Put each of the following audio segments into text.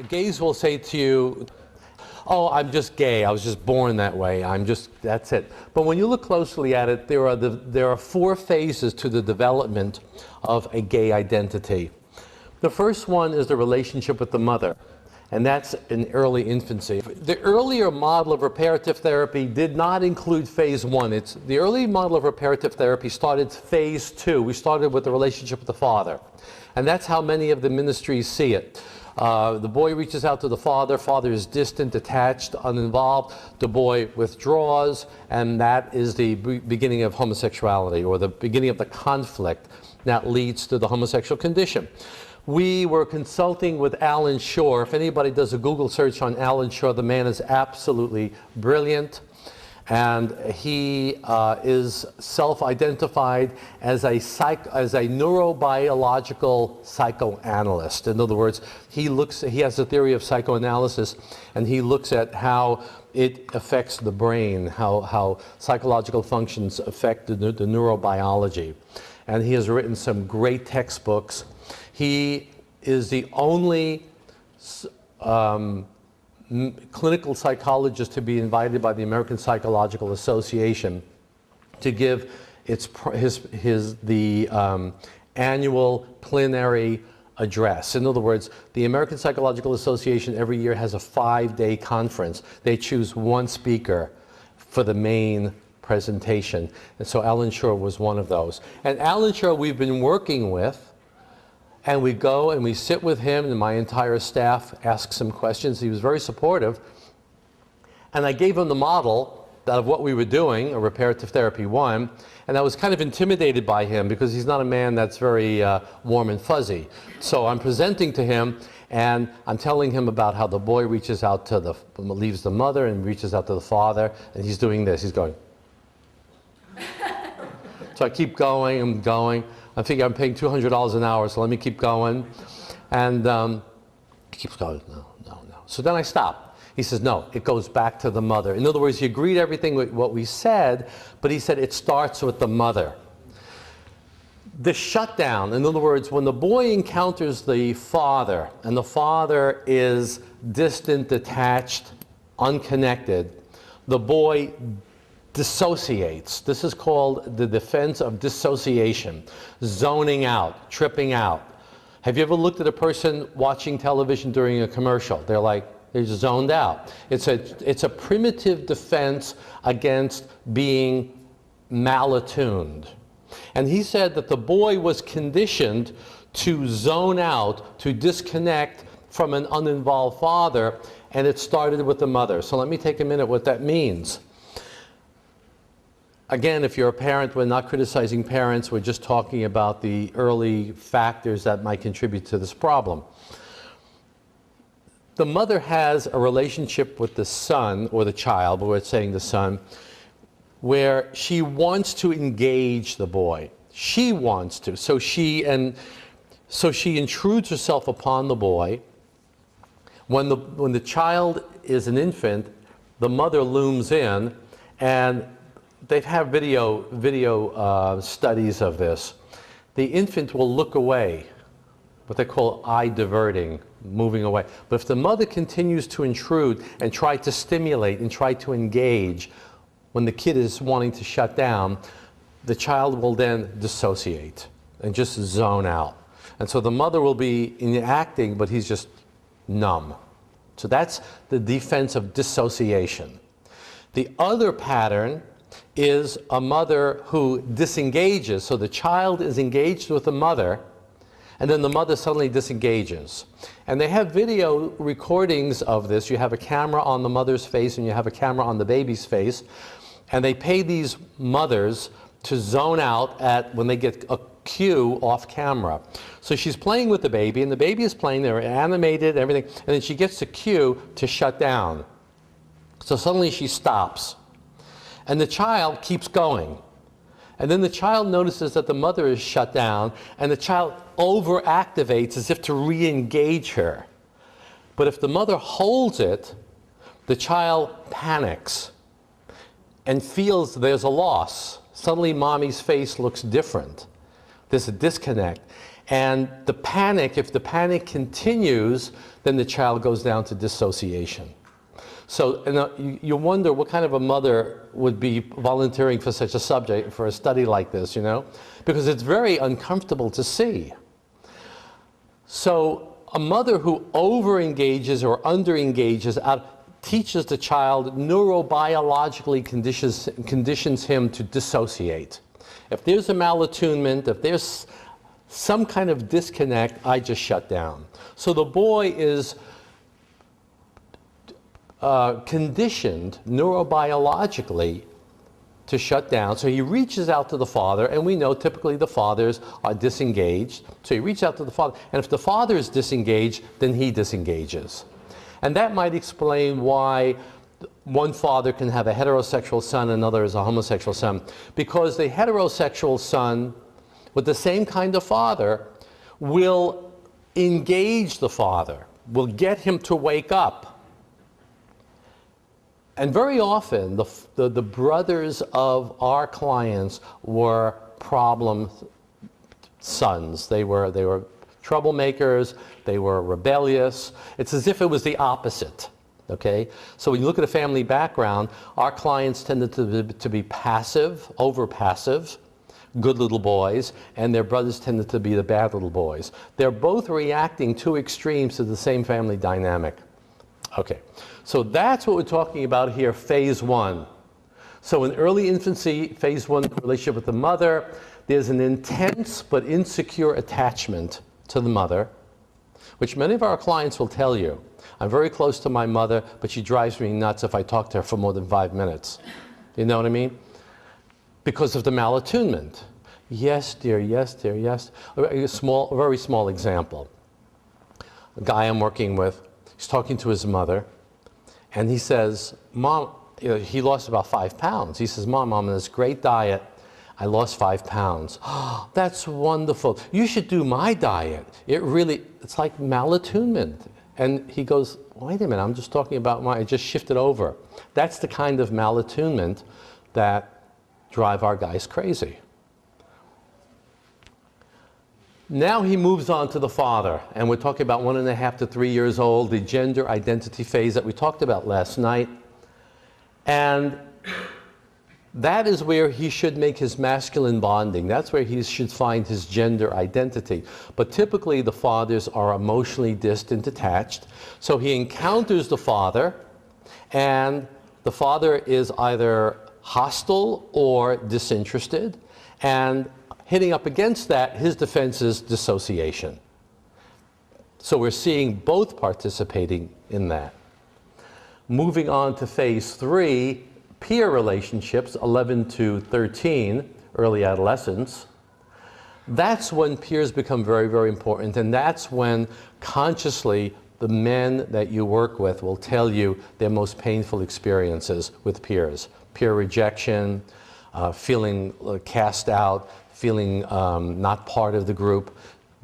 Gays will say to you, oh, I'm just gay, I was just born that way, that's it. But when you look closely at it, there are four phases to the development of a gay identity. The first one is the relationship with the mother, and that's in early infancy. The earlier model of reparative therapy did not include phase one. The early model of reparative therapy started phase two. We started with the relationship with the father, and that's how many of the ministries see it. The boy reaches out to the father. Father is distant, detached, uninvolved. The boy withdraws, and that is the beginning of homosexuality, or the beginning of the conflict that leads to the homosexual condition. We were consulting with Alan Shore. If anybody does a Google search on Alan Shore, the man is absolutely brilliant. And he is self-identified as a neurobiological psychoanalyst. In other words, he has a theory of psychoanalysis, and he looks at how it affects the brain, how psychological functions affect the neurobiology. And he has written some great textbooks. He is the only clinical psychologist to be invited by the American Psychological Association to give the annual plenary address. In other words, the American Psychological Association every year has a 5-day conference. They choose one speaker for the main presentation. And so Alan Shore was one of those. And Alan Shore we've been working with, and we go and we sit with him, and my entire staff asks him questions. He was very supportive. And I gave him the model of what we were doing, a reparative therapy 1, and I was kind of intimidated by him because he's not a man that's very warm and fuzzy. So I'm presenting to him, and I'm telling him about how the boy reaches out to leaves the mother and reaches out to the father, and he's doing this, he's going. So I keep going, I'm going. I figure I'm paying $200 an hour, so let me keep going. And he keeps going, no. So then I stop. He says, no, it goes back to the mother. In other words, he agreed everything with what we said, but he said it starts with the mother. The shutdown, in other words, when the boy encounters the father, and the father is distant, detached, unconnected, the boy dissociates. This is called the defense of dissociation, zoning out, tripping out. Have you ever looked at a person watching television during a commercial? They're zoned out. It's a primitive defense against being malattuned. And he said that the boy was conditioned to zone out, to disconnect from an uninvolved father, and it started with the mother. So let me take a minute what that means. Again, if you're a parent, we're not criticizing parents, we're just talking about the early factors that might contribute to this problem. The mother has a relationship with the son, or the child, but we're saying the son, where she wants to engage the boy. She wants to. So she intrudes herself upon the boy. When the child is an infant, the mother looms in, and they've had video studies of this. The infant will look away, what they call eye diverting, moving away. But if the mother continues to intrude and try to stimulate and try to engage, when the kid is wanting to shut down, the child will then dissociate and just zone out. And so the mother will be acting, but he's just numb. So that's the defense of dissociation. The other pattern is a mother who disengages. So the child is engaged with the mother, and then the mother suddenly disengages. And they have video recordings of this. You have a camera on the mother's face, and you have a camera on the baby's face. And they pay these mothers to zone out when they get a cue off camera. So she's playing with the baby, and the baby is playing, they're animated, everything, and then she gets a cue to shut down. So suddenly she stops. And the child keeps going. And then the child notices that the mother is shut down, and the child overactivates as if to re-engage her. But if the mother holds it, the child panics and feels there's a loss. Suddenly mommy's face looks different. There's a disconnect. And the panic, if the panic continues, then the child goes down to dissociation. So you wonder what kind of a mother would be volunteering for such a subject, for a study like this, you know? Because it's very uncomfortable to see. So a mother who over-engages or under-engages teaches the child, neurobiologically conditions him to dissociate. If there's a malattunement, if there's some kind of disconnect, I just shut down. So the boy is conditioned neurobiologically to shut down. So he reaches out to the father, and we know typically the fathers are disengaged. So he reaches out to the father, and if the father is disengaged, then he disengages. And that might explain why one father can have a heterosexual son, another is a homosexual son, because the heterosexual son with the same kind of father will engage the father, will get him to wake up. And very often, the brothers of our clients were problem sons. They were troublemakers, they were rebellious. It's as if it was the opposite, okay? So when you look at a family background, our clients tended to be passive, over-passive, good little boys, and their brothers tended to be the bad little boys. They're both reacting to extremes to the same family dynamic. Okay, so that's what we're talking about here, phase one. So in early infancy, phase one, relationship with the mother, there's an intense but insecure attachment to the mother, which many of our clients will tell you. I'm very close to my mother, but she drives me nuts if I talk to her for more than 5 minutes. You know what I mean? Because of the malattunement. Yes, dear, yes, dear, yes. A very small example. A guy I'm working with, he's talking to his mother, and he says, Mom, you know, he lost about 5 pounds. He says, Mom, I'm on this great diet. I lost 5 pounds. Oh, that's wonderful. You should do my diet. It's like malattunement. And he goes, wait a minute, I'm just talking about I just shifted over. That's the kind of malattunement that drive our guys crazy. Now he moves on to the father, and we're talking about 1.5 to 3 years old, the gender identity phase that we talked about last night. And that is where he should make his masculine bonding. That's where he should find his gender identity. But typically the fathers are emotionally distant, attached. So he encounters the father, and the father is either hostile or disinterested, and hitting up against that, his defense is dissociation. So we're seeing both participating in that. Moving on to phase 3, peer relationships, 11 to 13, early adolescence. That's when peers become very, very important, and that's when consciously the men that you work with will tell you their most painful experiences with peers. Peer rejection, feeling cast out, feeling not part of the group,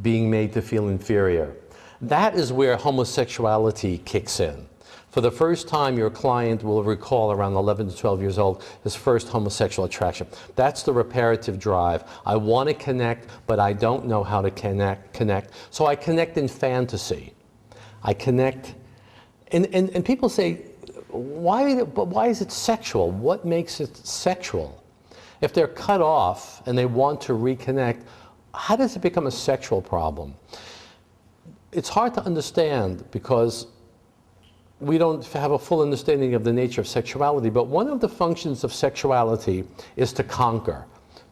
being made to feel inferior. That is where homosexuality kicks in. For the first time, your client will recall around 11 to 12 years old his first homosexual attraction. That's the reparative drive. I want to connect, but I don't know how to connect. So I connect in fantasy. I connect, and people say, why is it sexual? What makes it sexual? If they're cut off and they want to reconnect, how does it become a sexual problem? It's hard to understand because we don't have a full understanding of the nature of sexuality, but one of the functions of sexuality is to conquer,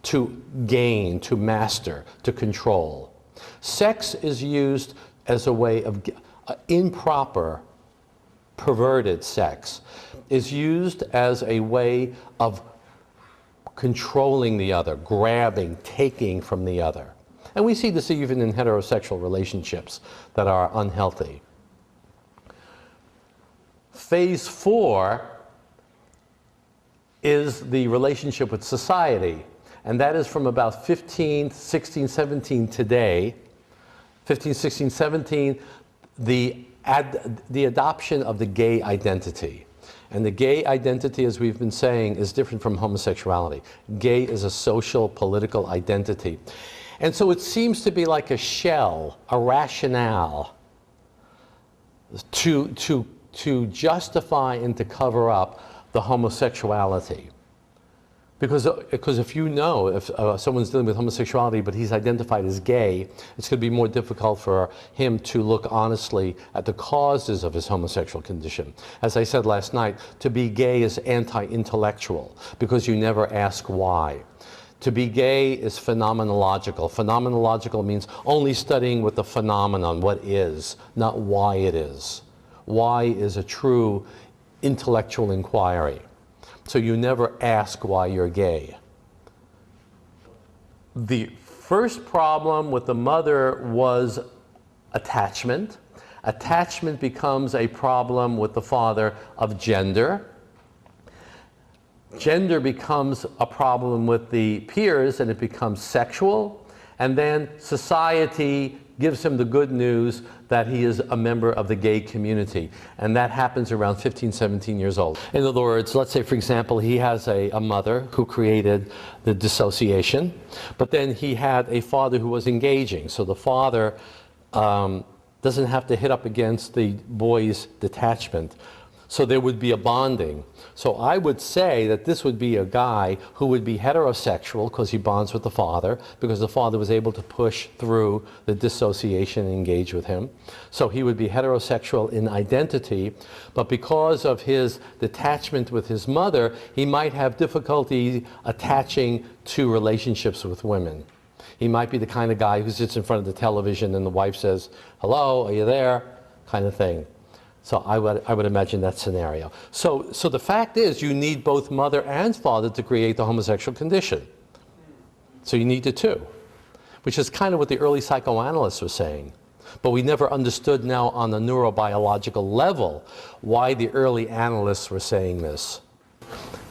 to gain, to master, to control. Sex is used as a way of improper, perverted sex is used as a way of controlling the other, grabbing, taking from the other. And we see this even in heterosexual relationships that are unhealthy. Phase 4 is the relationship with society, and that is from about 15, 16, 17 today, 15, 16, 17, the adoption of the gay identity. And the gay identity, as we've been saying, is different from homosexuality. Gay is a social, political identity. And so it seems to be like a shell, a rationale to justify and to cover up the homosexuality. Because if you know if someone's dealing with homosexuality but he's identified as gay, it's going to be more difficult for him to look honestly at the causes of his homosexual condition. As I said last night, to be gay is anti-intellectual because you never ask why. To be gay is phenomenological. Phenomenological means only studying with the phenomenon, what is, not why it is. Why is a true intellectual inquiry. So you never ask why you're gay. The first problem with the mother was attachment. Attachment becomes a problem with the father of gender. Gender becomes a problem with the peers and it becomes sexual. And then society gives him the good news that he is a member of the gay community. And that happens around 15, 17 years old. In other words, let's say, for example, he has a mother who created the dissociation, but then he had a father who was engaging. So the father doesn't have to hit up against the boy's detachment. So there would be a bonding. So I would say that this would be a guy who would be heterosexual because he bonds with the father, because the father was able to push through the dissociation and engage with him. So he would be heterosexual in identity, but because of his detachment with his mother, he might have difficulty attaching to relationships with women. He might be the kind of guy who sits in front of the television and the wife says, "Hello, are you there?" kind of thing. So I would imagine that scenario. So the fact is you need both mother and father to create the homosexual condition. So you need the two, which is kind of what the early psychoanalysts were saying. But we never understood now on the neurobiological level why the early analysts were saying this.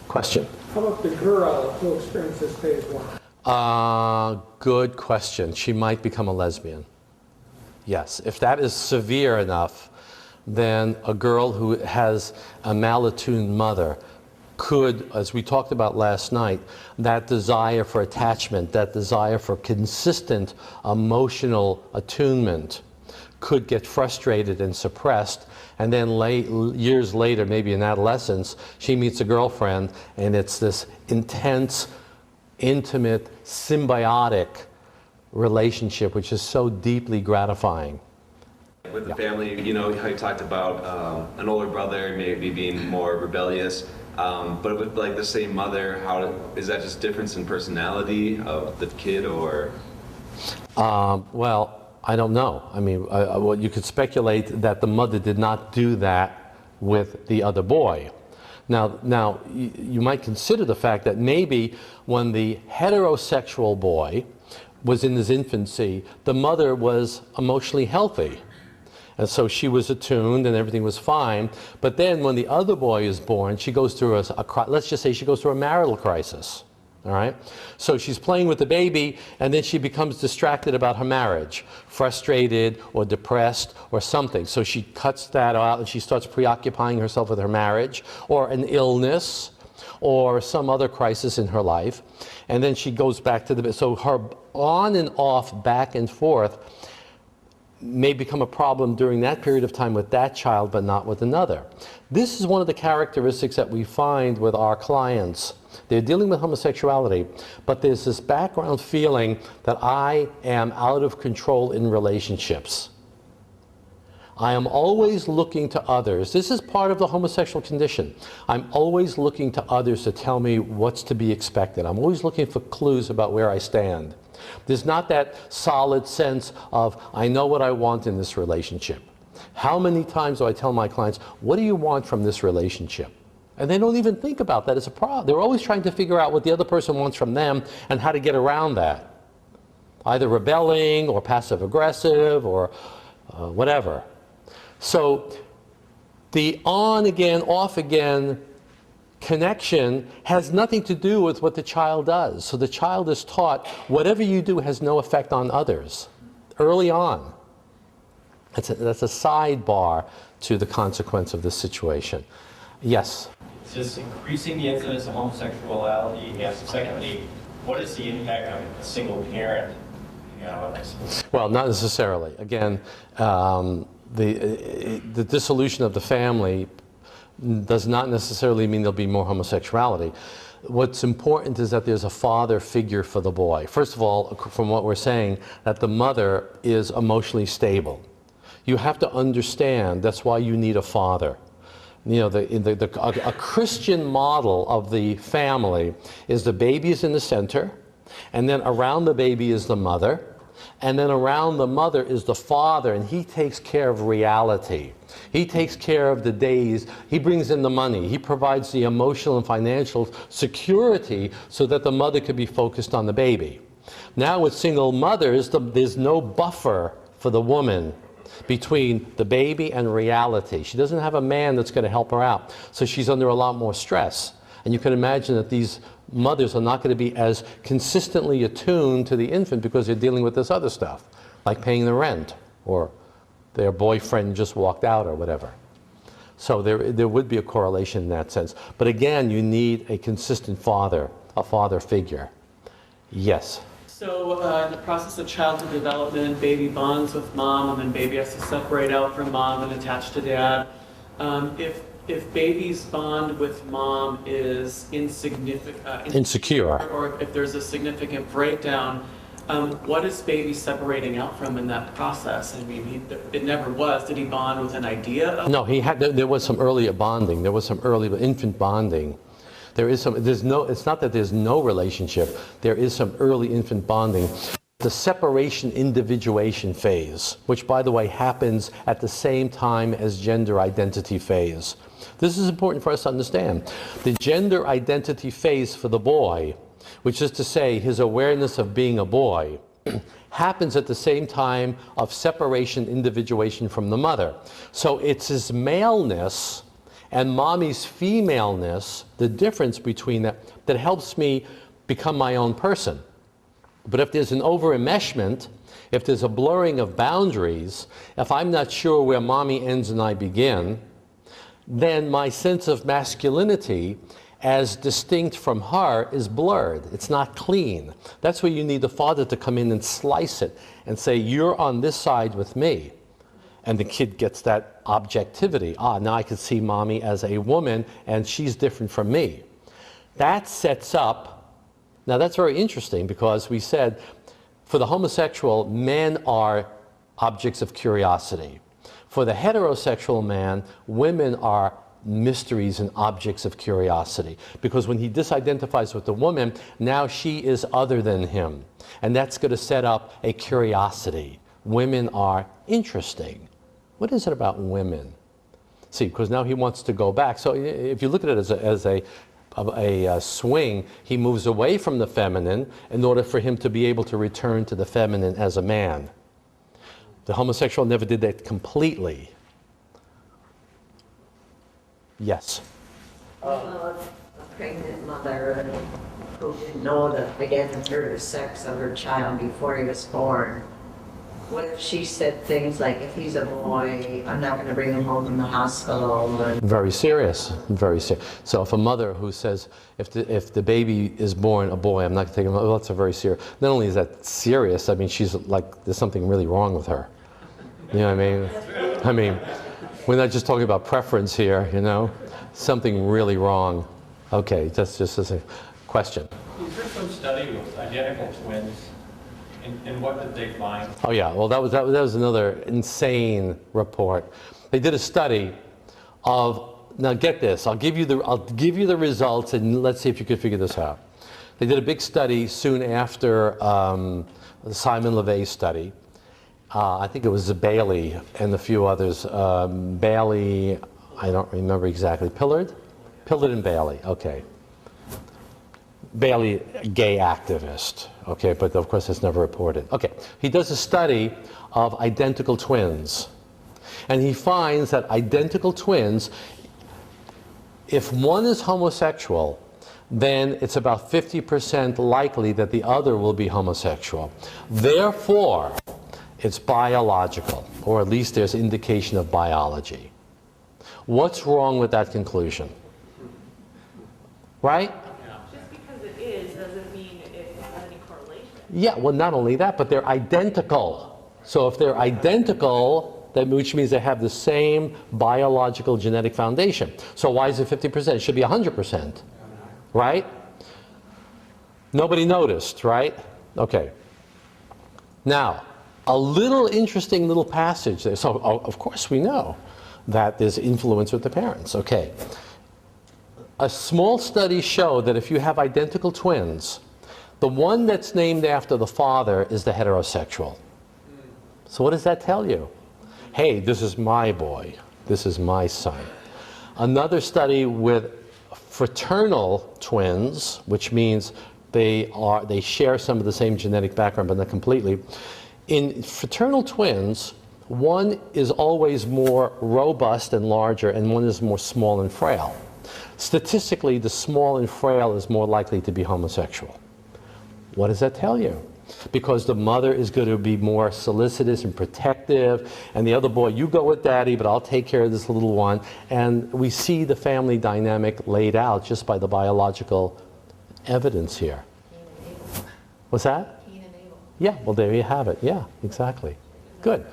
Question? How about the girl who experiences phase one? Good question. She might become a lesbian. Yes, if that is severe enough, then a girl who has a malattuned mother could, as we talked about last night, that desire for attachment, that desire for consistent emotional attunement could get frustrated and suppressed, and then years later, maybe in adolescence, she meets a girlfriend and it's this intense, intimate, symbiotic relationship which is so deeply gratifying. With the family, you know, how you talked about an older brother maybe being more rebellious, but with like the same mother, how is that just difference in personality of the kid, or? Well, I don't know. I mean, well, you could speculate that the mother did not do that with the other boy. Now you might consider the fact that maybe when the heterosexual boy was in his infancy, the mother was emotionally healthy. And so she was attuned and everything was fine. But then when the other boy is born, she goes through let's just say she goes through a marital crisis. All right? So she's playing with the baby and then she becomes distracted about her marriage, frustrated or depressed or something. So she cuts that out and she starts preoccupying herself with her marriage or an illness or some other crisis in her life. And then she goes back to so her on and off, back and forth, may become a problem during that period of time with that child, but not with another. This is one of the characteristics that we find with our clients. They're dealing with homosexuality, but there's this background feeling that I am out of control in relationships. I am always looking to others. This is part of the homosexual condition. I'm always looking to others to tell me what's to be expected. I'm always looking for clues about where I stand. There's not that solid sense of, I know what I want in this relationship. How many times do I tell my clients, what do you want from this relationship? And they don't even think about that as a problem. They're always trying to figure out what the other person wants from them and how to get around that. Either rebelling or passive aggressive or whatever. So the on again, off again connection has nothing to do with what the child does. So the child is taught whatever you do has no effect on others early on. That's a sidebar to the consequence of this situation. Yes? It's just increasing the incidence of homosexuality, and secondly, what is the impact on a single parent realities. Well, not necessarily. Again, the dissolution of the family does not necessarily mean there'll be more homosexuality. What's important is that there's a father figure for the boy. First of all, from what we're saying, that the mother is emotionally stable. You have to understand that's why you need a father. You know, a Christian model of the family is the baby is in the center, and then around the baby is the mother, and then around the mother is the father, and he takes care of reality. He takes care of the days, he brings in the money, he provides the emotional and financial security so that the mother could be focused on the baby. Now with single mothers, there's no buffer for the woman between the baby and reality. She doesn't have a man that's going to help her out, so she's under a lot more stress. And you can imagine that these mothers are not going to be as consistently attuned to the infant because they're dealing with this other stuff, like paying the rent, or their boyfriend just walked out, or whatever. So there would be a correlation in that sense. But again, you need a consistent father, a father figure. Yes? So in the process of childhood development, baby bonds with mom, and then baby has to separate out from mom and attach to dad. If baby's bond with mom is Insecure. or if there's a significant breakdown, what is baby separating out from in that process? I mean, it never was. Did he bond with an idea of? No, there was some earlier bonding. There was some early infant bonding. It's not that there's no relationship. There is some early infant bonding. The separation individuation phase, which by the way happens at the same time as gender identity phase. This is important for us to understand. The gender identity phase for the boy, which is to say his awareness of being a boy, happens at the same time of separation individuation from the mother. So it's his maleness and mommy's femaleness, the difference between that helps me become my own person. But if there's an over-enmeshment, if there's a blurring of boundaries, if I'm not sure where mommy ends and I begin, then my sense of masculinity as distinct from her is blurred. It's not clean. That's where you need the father to come in and slice it and say, you're on this side with me. And the kid gets that objectivity. Now I can see mommy as a woman and she's different from me. That sets up, now that's very interesting because we said for the homosexual, men are objects of curiosity. For the heterosexual man, women are mysteries and objects of curiosity. Because when he disidentifies with the woman, now she is other than him. And that's going to set up a curiosity. Women are interesting. What is it about women? See, because now he wants to go back. So if you look at it as a swing, he moves away from the feminine in order for him to be able to return to the feminine as a man. The homosexual never did that completely. Yes? A pregnant mother who didn't know the identity or sex of her child before he was born. What if she said things like, if he's a boy, I'm not going to bring him home from the hospital? Very serious, very serious. So if a mother who says, if the baby is born a boy, I'm not going to take him home, well, that's a very serious. Not only is that serious, I mean, she's like, there's something really wrong with her. You know what I mean? We're not just talking about preference here, you know? Something really wrong. Okay, that's just a question. Was there some study with identical twins? And what did they find? Oh yeah, well that was another insane report. They did a study of, now get this, I'll give you the results and let's see if you can figure this out. They did a big study soon after the Simon LeVay study. I think it was Bailey and a few others. Bailey, I don't remember exactly. Pillard and Bailey, okay. Bailey, gay activist, okay, but of course it's never reported. Okay, he does a study of identical twins, and he finds that identical twins, if one is homosexual, then it's about 50% likely that the other will be homosexual. Therefore, it's biological, or at least there's indication of biology. What's wrong with that conclusion? Right? Just because it is doesn't mean it has any correlation. Yeah, well, not only that, but they're identical. So if they're identical, which means they have the same biological genetic foundation. So why is it 50%? It should be 100%, right? Nobody noticed, right? Okay. Now, a little interesting little passage there. So, of course, we know that there's influence with the parents. Okay. A small study showed that if you have identical twins, the one that's named after the father is the heterosexual. So what does that tell you? Hey, this is my boy. This is my son. Another study with fraternal twins, which means they share some of the same genetic background, but not completely. In fraternal twins, one is always more robust and larger, and one is more small and frail. Statistically, the small and frail is more likely to be homosexual. What does that tell you? Because the mother is going to be more solicitous and protective, and the other boy, you go with daddy, but I'll take care of this little one. And we see the family dynamic laid out just by the biological evidence here. What's that? Yeah, well, there you have it. Yeah, exactly. Good.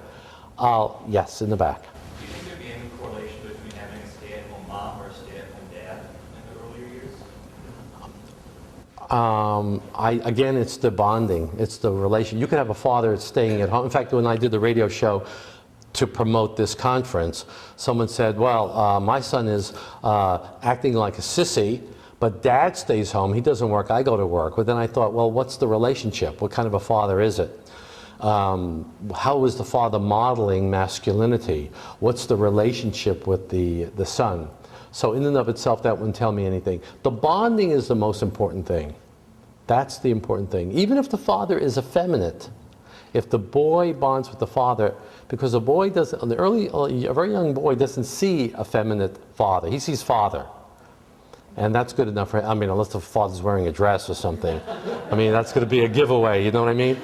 Yes, in the back. Do you think there'd be any correlation between having a stay-at-home mom or a stay-at-home dad in the earlier years? Again, it's the bonding. It's the relation. You could have a father that's staying at home. In fact, when I did the radio show to promote this conference, someone said, well, my son is acting like a sissy, but dad stays home. He doesn't work. I go to work. But then I thought, well, what's the relationship? What kind of a father is it? How is the father modeling masculinity? What's the relationship with the son? So in and of itself, that wouldn't tell me anything. The bonding is the most important thing. That's the important thing. Even if the father is effeminate, if the boy bonds with the father, because a boy doesn't, a very young boy doesn't see a feminine father. He sees father. And that's good enough for him. I mean, unless the father's wearing a dress or something. I mean, that's going to be a giveaway, you know what I mean?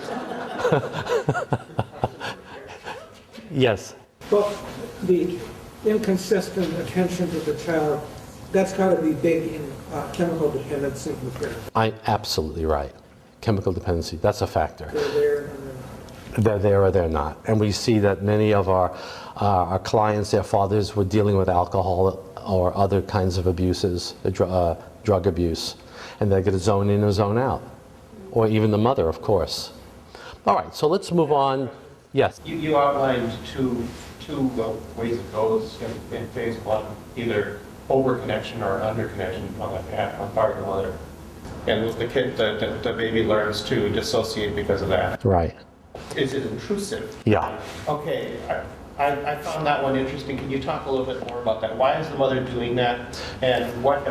Yes. Well, the inconsistent attention to the child, that's got to be big in chemical dependency from the parents. I'm absolutely right. Chemical dependency, that's a factor. They're there and then... They're there or they're not. And we see that many of our clients, their fathers were dealing with alcohol or other kinds of abuses, drug abuse. And they're going to zone in or zone out. Or even the mother, of course. All right, so let's move on. Yes? You outlined two ways it goes in phase one, either over-connection or under-connection on part of the mother. And the kid, the baby learns to dissociate because of that. Right. Is it intrusive? Yeah. Okay, I found that one interesting. Can you talk a little bit more about that? Why is the mother doing that, and what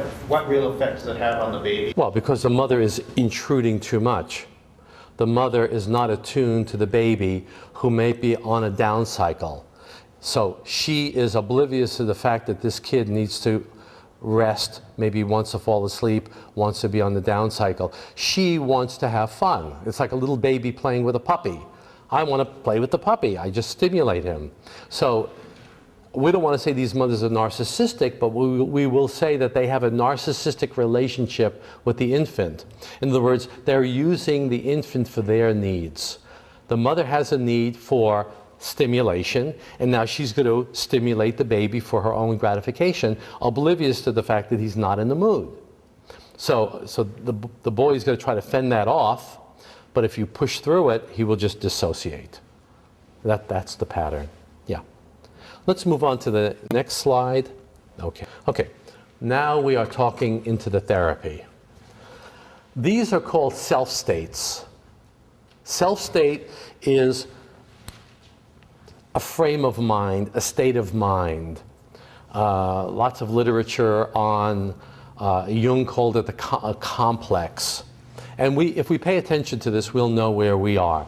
real effects does it have on the baby? Well, because the mother is intruding too much. The mother is not attuned to the baby who may be on a down cycle. So she is oblivious to the fact that this kid needs to rest, maybe wants to fall asleep, wants to be on the down cycle. She wants to have fun. It's like a little baby playing with a puppy. I want to play with the puppy. I just stimulate him. So we don't want to say these mothers are narcissistic, but we will say that they have a narcissistic relationship with the infant. In other words, they're using the infant for their needs. The mother has a need for stimulation, and now she's going to stimulate the baby for her own gratification, oblivious to the fact that he's not in the mood. So the boy is going to try to fend that off, but if you push through it, he will just dissociate. That's the pattern. Yeah. Let's move on to the next slide. Okay. Now we are talking into the therapy. These are called self-states. Self-state is a frame of mind, a state of mind. Lots of literature on, Jung called it a complex. And if we pay attention to this, we'll know where we are.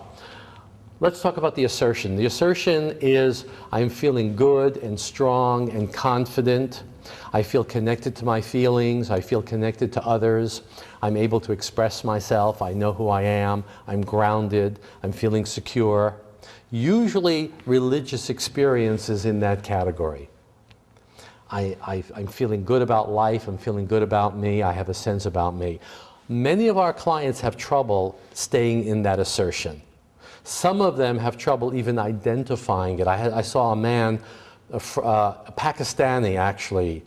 Let's talk about the assertion. The assertion is, I'm feeling good and strong and confident. I feel connected to my feelings. I feel connected to others. I'm able to express myself. I know who I am. I'm grounded. I'm feeling secure. Usually, religious experience is in that category. I'm feeling good about life. I'm feeling good about me. I have a sense about me. Many of our clients have trouble staying in that assertion. Some of them have trouble even identifying it. I saw a man, a Pakistani actually,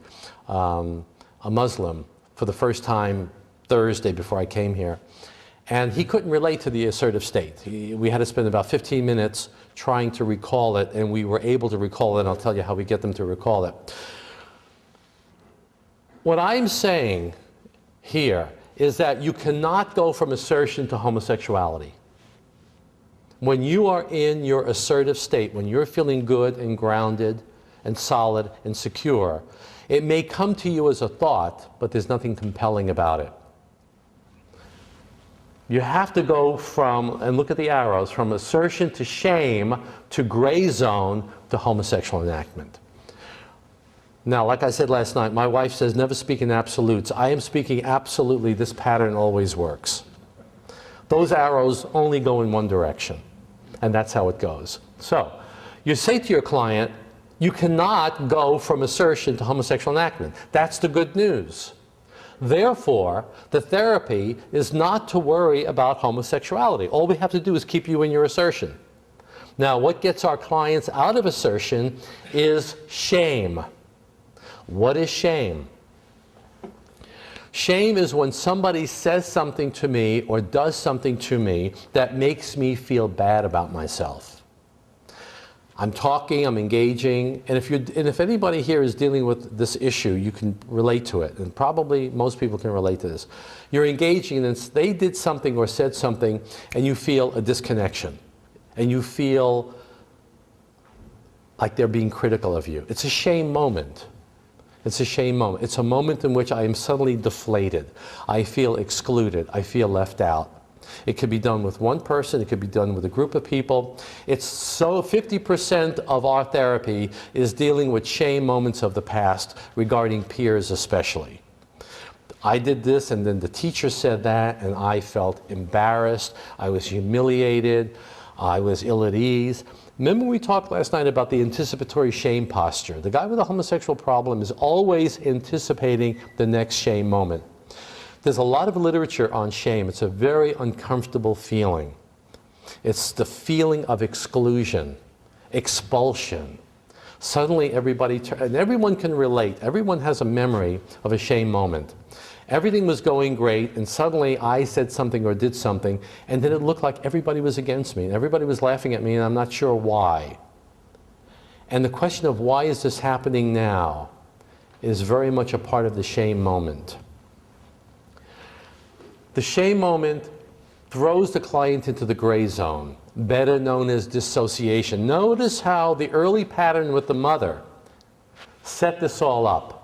a Muslim, for the first time Thursday before I came here. And he couldn't relate to the assertive state. We had to spend about 15 minutes trying to recall it, and we were able to recall it, and I'll tell you how we get them to recall it. What I'm saying here is that you cannot go from assertion to homosexuality. When you are in your assertive state, when you're feeling good and grounded and solid and secure, it may come to you as a thought, but there's nothing compelling about it. You have to go from, and look at the arrows, from assertion to shame to gray zone to homosexual enactment. Now, like I said last night, my wife says never speak in absolutes. I am speaking absolutely. This pattern always works. Those arrows only go in one direction, and that's how it goes. So, you say to your client, you cannot go from assertion to homosexual enactment. That's the good news. Therefore, the therapy is not to worry about homosexuality. All we have to do is keep you in your assertion. Now, what gets our clients out of assertion is shame. What is shame? Shame is when somebody says something to me or does something to me that makes me feel bad about myself. I'm talking, I'm engaging, and if anybody here is dealing with this issue, you can relate to it, and probably most people can relate to this. You're engaging, and they did something or said something, and you feel a disconnection, and you feel like they're being critical of you. It's a shame moment. It's a shame moment. It's a moment in which I am suddenly deflated. I feel excluded. I feel left out. It could be done with one person. It could be done with a group of people. It's so 50% of our therapy is dealing with shame moments of the past regarding peers especially. I did this and then the teacher said that and I felt embarrassed. I was humiliated. I was ill at ease. Remember we talked last night about the anticipatory shame posture. The guy with a homosexual problem is always anticipating the next shame moment. There's a lot of literature on shame. It's a very uncomfortable feeling. It's the feeling of exclusion, expulsion. Suddenly everybody, and everyone can relate. Everyone has a memory of a shame moment. Everything was going great, and suddenly I said something or did something, and then it looked like everybody was against me, and everybody was laughing at me, and I'm not sure why. And the question of why is this happening now is very much a part of the shame moment. The shame moment throws the client into the gray zone, better known as dissociation. Notice how the early pattern with the mother set this all up.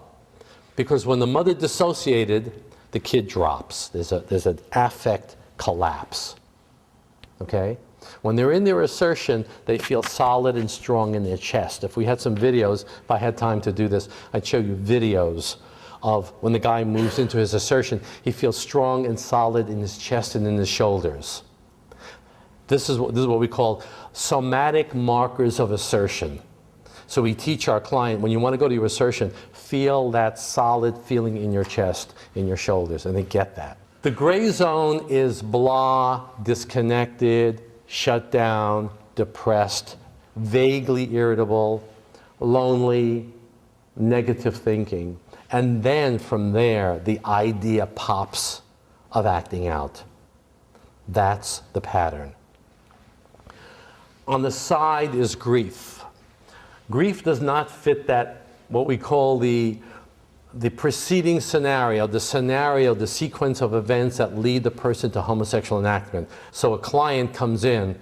Because when the mother dissociated, the kid drops. There's an affect collapse. Okay? When they're in their assertion, they feel solid and strong in their chest. If we had some videos, if I had time to do this, I'd show you videos of when the guy moves into his assertion, he feels strong and solid in his chest and in his shoulders. This is what we call somatic markers of assertion. So we teach our client, when you want to go to your assertion, feel that solid feeling in your chest, in your shoulders, and they get that. The gray zone is blah, disconnected, shut down, depressed, vaguely irritable, lonely, negative thinking. And then from there, the idea pops of acting out. That's the pattern. On the side is grief. Grief does not fit that, what we call the preceding scenario, the sequence of events that lead the person to homosexual enactment. So a client comes in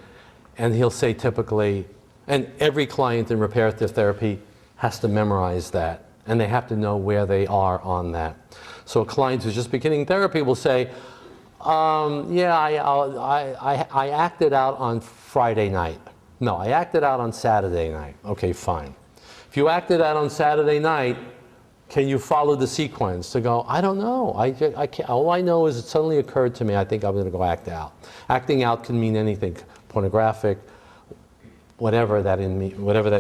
and he'll say typically, and every client in reparative therapy has to memorize that, and they have to know where they are on that. So a client who's just beginning therapy will say, yeah, I acted out on Friday night. No, I acted out on Saturday night. Okay, fine. If you acted out on Saturday night, can you follow the sequence to go, I don't know. I can't, all I know is it suddenly occurred to me, I think I'm going to go act out. Acting out can mean anything, pornographic, whatever that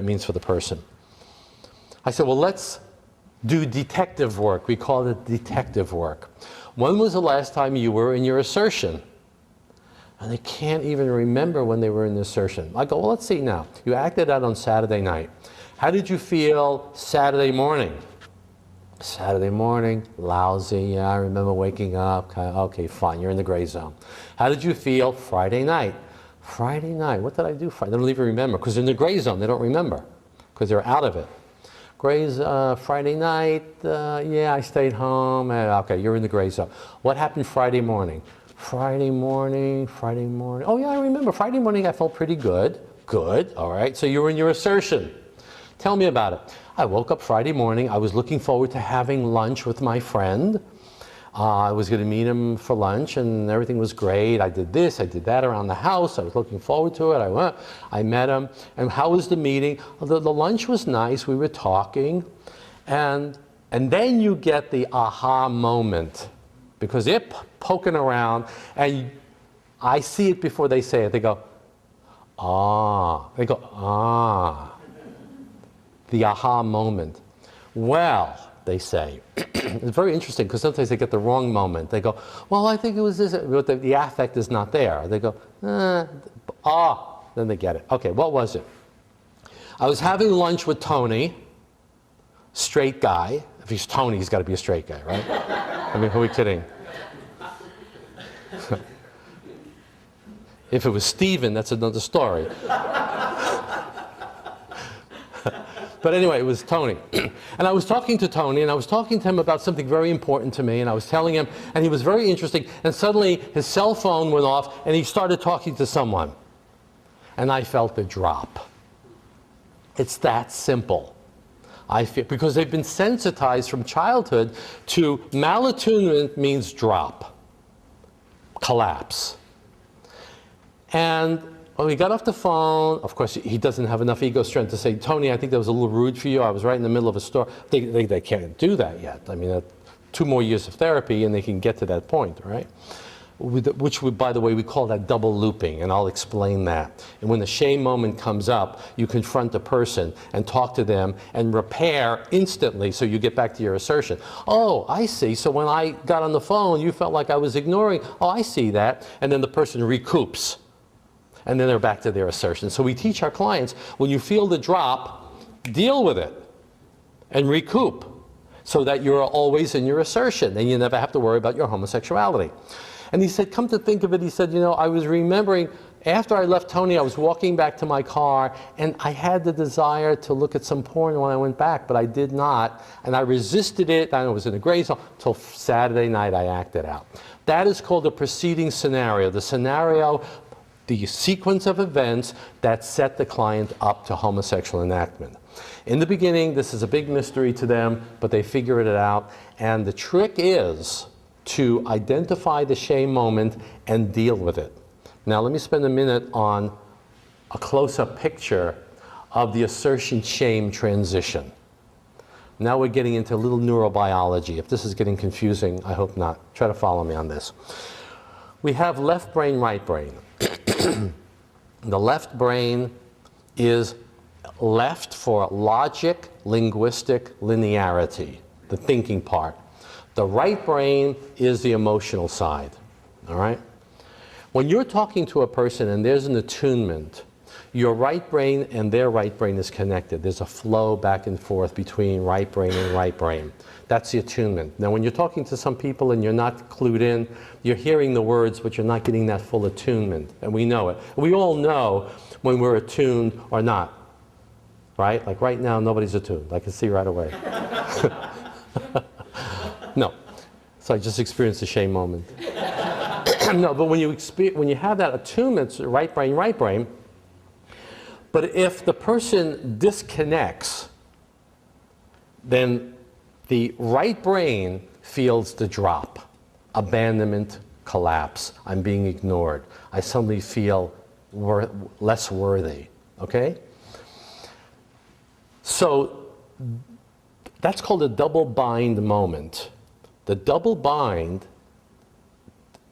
means for the person. I said, well, let's do detective work. We call it detective work. When was the last time you were in your assertion? And they can't even remember when they were in the assertion. I go, well, let's see now. You acted out on Saturday night. How did you feel Saturday morning? Saturday morning, lousy. Yeah, I remember waking up. Okay, fine, you're in the gray zone. How did you feel Friday night? Friday night, what did I do Friday? They don't even remember because they're in the gray zone. They don't remember because they're out of it. Friday night, yeah, I stayed home. Okay, you're in the gray zone. What happened Friday morning? Friday morning. Oh yeah, I remember. Friday morning I felt pretty good. Good, all right. So you were in your assertion. Tell me about it. I woke up Friday morning. I was looking forward to having lunch with my friend. I was going to meet him for lunch and everything was great. I did this, I did that around the house. I was looking forward to it. I went, I met him. And how was the meeting? The lunch was nice. We were talking. And then you get the aha moment because they're poking around and I see it before they say it. They go, ah. They go, ah. The aha moment. Well, they say, it's very interesting because sometimes they get the wrong moment. They go, well, I think it was this, but the affect is not there. They go, then they get it. Okay, what was it? I was having lunch with Tony, straight guy. If he's Tony, he's got to be a straight guy, right? I mean, who are we kidding? If it was Steven, that's another story. But anyway, it was Tony. And I was talking to Tony, and I was talking to him about something very important to me, and I was telling him, and he was very interesting, and suddenly his cell phone went off, and he started talking to someone. And I felt a drop. It's that simple. I feel, because they've been sensitized from childhood to malattunement means drop, collapse. And when we got off the phone, of course, he doesn't have enough ego strength to say, Tony, I think that was a little rude for you. I was right in the middle of a story. They can't do that yet. I mean, 2 more years of therapy and they can get to that point, right? Which, by the way, we call that double looping, and I'll explain that. And when the shame moment comes up, you confront the person and talk to them and repair instantly so you get back to your assertion. Oh, I see. So when I got on the phone, you felt like I was ignoring. Oh, I see that. And then the person recoups. And then they're back to their assertion. So we teach our clients, when you feel the drop, deal with it and recoup so that you're always in your assertion and you never have to worry about your homosexuality. And he said, come to think of it, he said, you know, I was remembering after I left Tony, I was walking back to my car and I had the desire to look at some porn when I went back, but I did not. And I resisted it, and I was in a gray zone, until Saturday night I acted out. That is called the preceding scenario. The scenario, the sequence of events that set the client up to homosexual enactment. In the beginning, this is a big mystery to them, but they figured it out. And the trick is to identify the shame moment and deal with it. Now, let me spend a minute on a close-up picture of the assertion-shame transition. Now we're getting into a little neurobiology. If this is getting confusing, I hope not. Try to follow me on this. We have left brain, right brain. The left brain is left for logic, linguistic, linearity, the thinking part. The right brain is the emotional side, all right? When you're talking to a person and there's an attunement, your right brain and their right brain is connected. There's a flow back and forth between right brain and right brain. That's the attunement. Now, when you're talking to some people and you're not clued in, you're hearing the words, but you're not getting that full attunement, and we know it. We all know when we're attuned or not, right? Like right now, nobody's attuned. I can see right away. No. So I just experienced a shame moment. No, but when you have that attunement, right brain, but if the person disconnects, then the right brain feels the drop, abandonment, collapse. I'm being ignored. I suddenly feel less worthy, okay? So that's called a double bind moment. The double bind,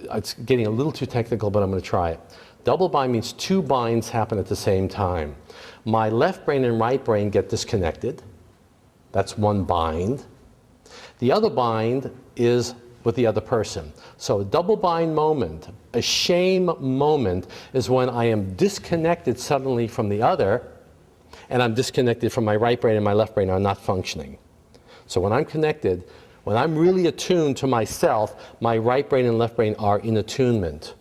it's getting a little too technical, but I'm going to try it. Double bind means 2 binds happen at the same time. My left brain and right brain get disconnected. That's one bind. The other bind is with the other person. So a double bind moment, a shame moment, is when I am disconnected suddenly from the other, and I'm disconnected from my right brain and my left brain are not functioning. So when I'm connected, when I'm really attuned to myself, my right brain and left brain are in attunement.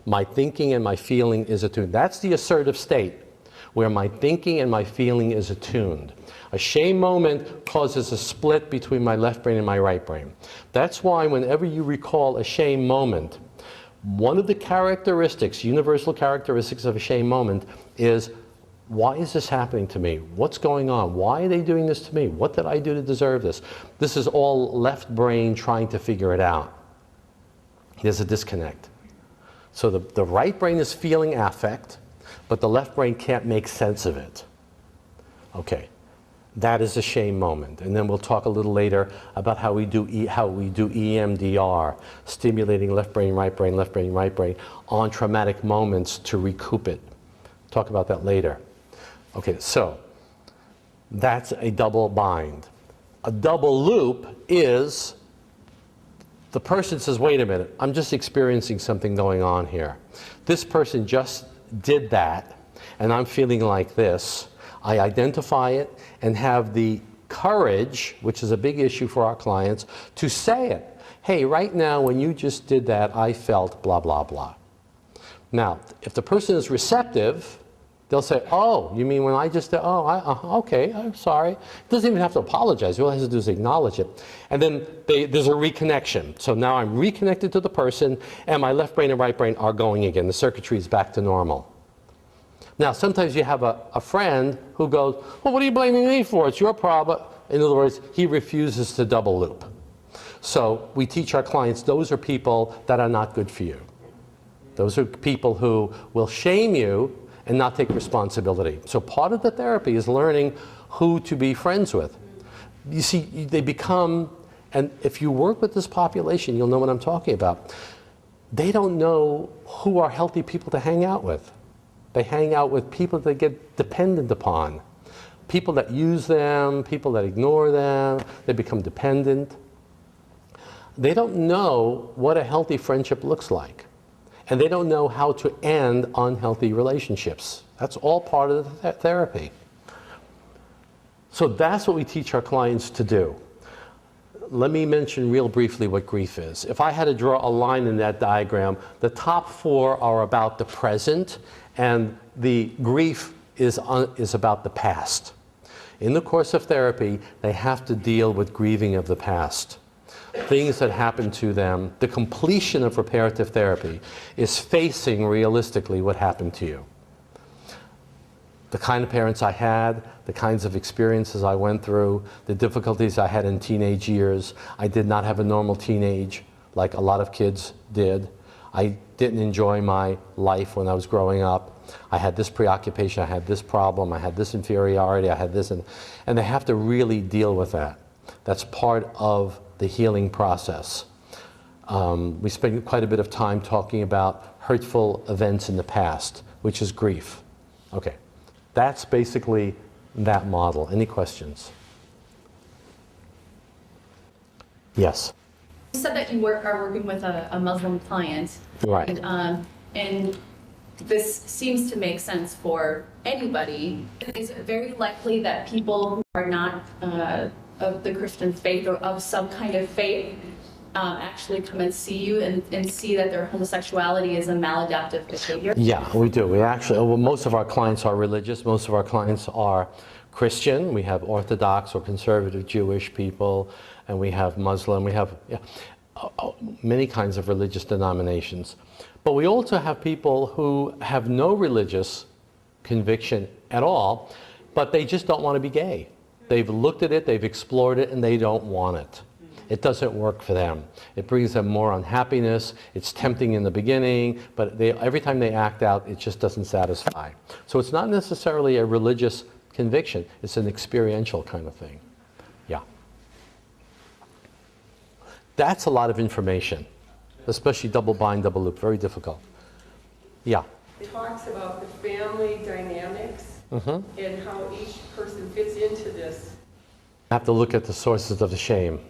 My thinking and my feeling is attuned. That's the assertive state, where my thinking and my feeling is attuned. A shame moment causes a split between my left brain and my right brain. That's why whenever you recall a shame moment, one of the characteristics, universal characteristics of a shame moment is, why is this happening to me? What's going on? Why are they doing this to me? What did I do to deserve this? This is all left brain trying to figure it out. There's a disconnect. So the right brain is feeling affect, but the left brain can't make sense of it. Okay, that is a shame moment. And then we'll talk a little later about how we do EMDR, stimulating left brain, right brain, left brain, right brain, on traumatic moments to recoup it. Talk about that later. Okay, so that's a double bind. A double loop is the person says, wait a minute, I'm just experiencing something going on here. This person just did that, and I'm feeling like this. I identify it and have the courage, which is a big issue for our clients, to say it. Hey, right now when you just did that, I felt blah, blah, blah. Now, if the person is receptive, they'll say, oh, you mean when I just did, oh, okay, I'm sorry. Doesn't even have to apologize. All it has to do is acknowledge it. And then there's a reconnection. So now I'm reconnected to the person, and my left brain and right brain are going again. The circuitry is back to normal. Now, sometimes you have a friend who goes, well, what are you blaming me for? It's your problem. In other words, he refuses to double loop. So we teach our clients, those are people that are not good for you. Those are people who will shame you and not take responsibility. So part of the therapy is learning who to be friends with. You see, they become, and if you work with this population, you'll know what I'm talking about. They don't know who are healthy people to hang out with. They hang out with people that get dependent upon. People that use them, people that ignore them, they become dependent. They don't know what a healthy friendship looks like. And they don't know how to end unhealthy relationships. That's all part of the therapy. So that's what we teach our clients to do. Let me mention real briefly what grief is. If I had to draw a line in that diagram, the top four are about the present, and the grief is about the past. In the course of therapy, they have to deal with grieving of the past. Things that happen to them. The completion of reparative therapy is facing realistically what happened to you. The kind of parents I had, the kinds of experiences I went through, the difficulties I had in teenage years. I did not have a normal teenage like a lot of kids did. I didn't enjoy my life when I was growing up. I had this preoccupation, I had this problem, I had this inferiority, I had this, and they have to really deal with that. That's part of the healing process. We spend quite a bit of time talking about hurtful events in the past, which is grief. Okay, that's basically that model. Any questions? Yes. You said that you are working with a Muslim client. Right. And this seems to make sense for anybody. Is it very likely that people who are not of the Christian faith or of some kind of faith actually come and see you and see that their homosexuality is a maladaptive behavior? Yeah, we do. We actually, well, most of our clients are religious. Most of our clients are Christian. We have Orthodox or conservative Jewish people, and we have Muslim. We have many kinds of religious denominations. But we also have people who have no religious conviction at all, but they just don't want to be gay. They've looked at it, they've explored it, and they don't want it. It doesn't work for them. It brings them more unhappiness. It's tempting in the beginning, but every time they act out, it just doesn't satisfy. So it's not necessarily a religious conviction. It's an experiential kind of thing. Yeah. That's a lot of information, especially double bind, double loop. Very difficult. Yeah. It talks about the family dynamics and how each person fits into this have to look at the sources of the shame.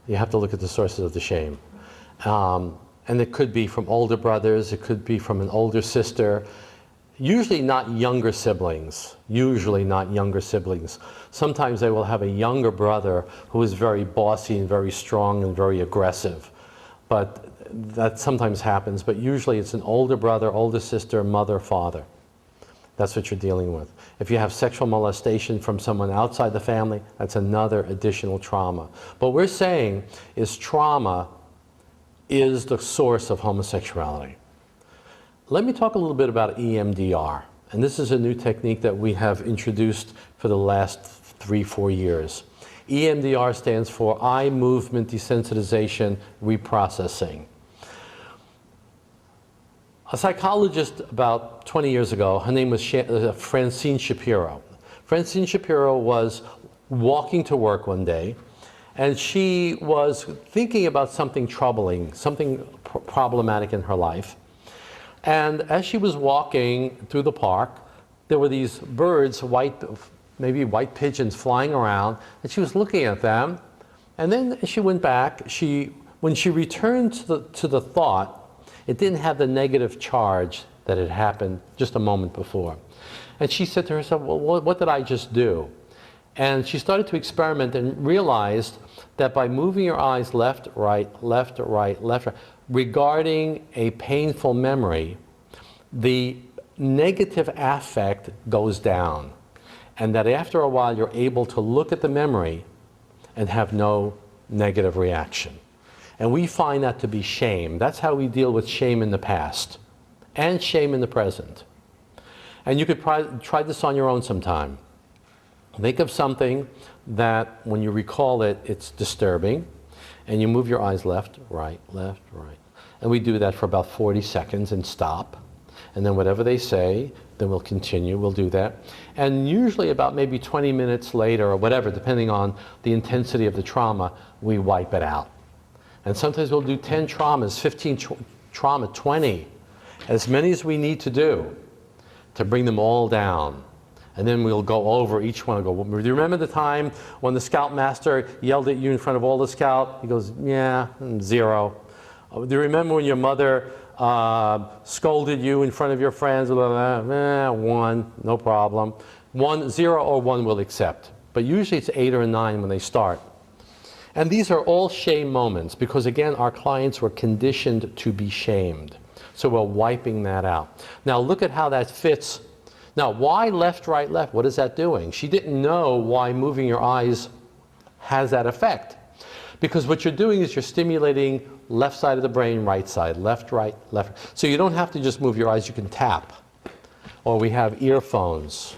You have to look at the sources of the shame. And it could be from older brothers, it could be from an older sister, usually not younger siblings, usually not younger siblings. Sometimes they will have a younger brother who is very bossy and very strong and very aggressive. But that sometimes happens, but usually it's an older brother, older sister, mother, father. That's what you're dealing with. If you have sexual molestation from someone outside the family, that's another additional trauma. What we're saying is trauma is the source of homosexuality. Let me talk a little bit about EMDR. And this is a new technique that we have introduced for the last 3-4 years. EMDR stands for Eye Movement Desensitization Reprocessing. A psychologist about 20 years ago, her name was Francine Shapiro. Francine Shapiro was walking to work one day, and she was thinking about something troubling, something problematic in her life. And as she was walking through the park, there were these birds, maybe white pigeons, flying around, and she was looking at them. And then she went back. When she returned to the thought, it didn't have the negative charge that had happened just a moment before. And she said to herself, well, what did I just do? And she started to experiment and realized that by moving your eyes left, right, left, right, left, right, regarding a painful memory, the negative affect goes down. And that after a while, you're able to look at the memory and have no negative reaction. And we find that to be shame. That's how we deal with shame in the past and shame in the present. And you could try this on your own sometime. Think of something that when you recall it, it's disturbing, and you move your eyes left, right, left, right. And we do that for about 40 seconds and stop. And then whatever they say, then we'll continue, we'll do that. And usually about maybe 20 minutes later or whatever, depending on the intensity of the trauma, we wipe it out. And sometimes we'll do 10 traumas, 15 trauma, 20, as many as we need to do to bring them all down. And then we'll go over each one and go, do you remember the time when the scoutmaster yelled at you in front of all the scout? He goes, yeah, 0. Do you remember when your mother scolded you in front of your friends? 1, no problem. 0 or 1 we'll accept. But usually it's 8 or 9 when they start. And these are all shame moments because, again, our clients were conditioned to be shamed. So we're wiping that out. Now look at how that fits. Now, why left, right, left? What is that doing? She didn't know why moving your eyes has that effect. Because what you're doing is you're stimulating left side of the brain, right side, left, right, left. So you don't have to just move your eyes, you can tap. Or we have earphones.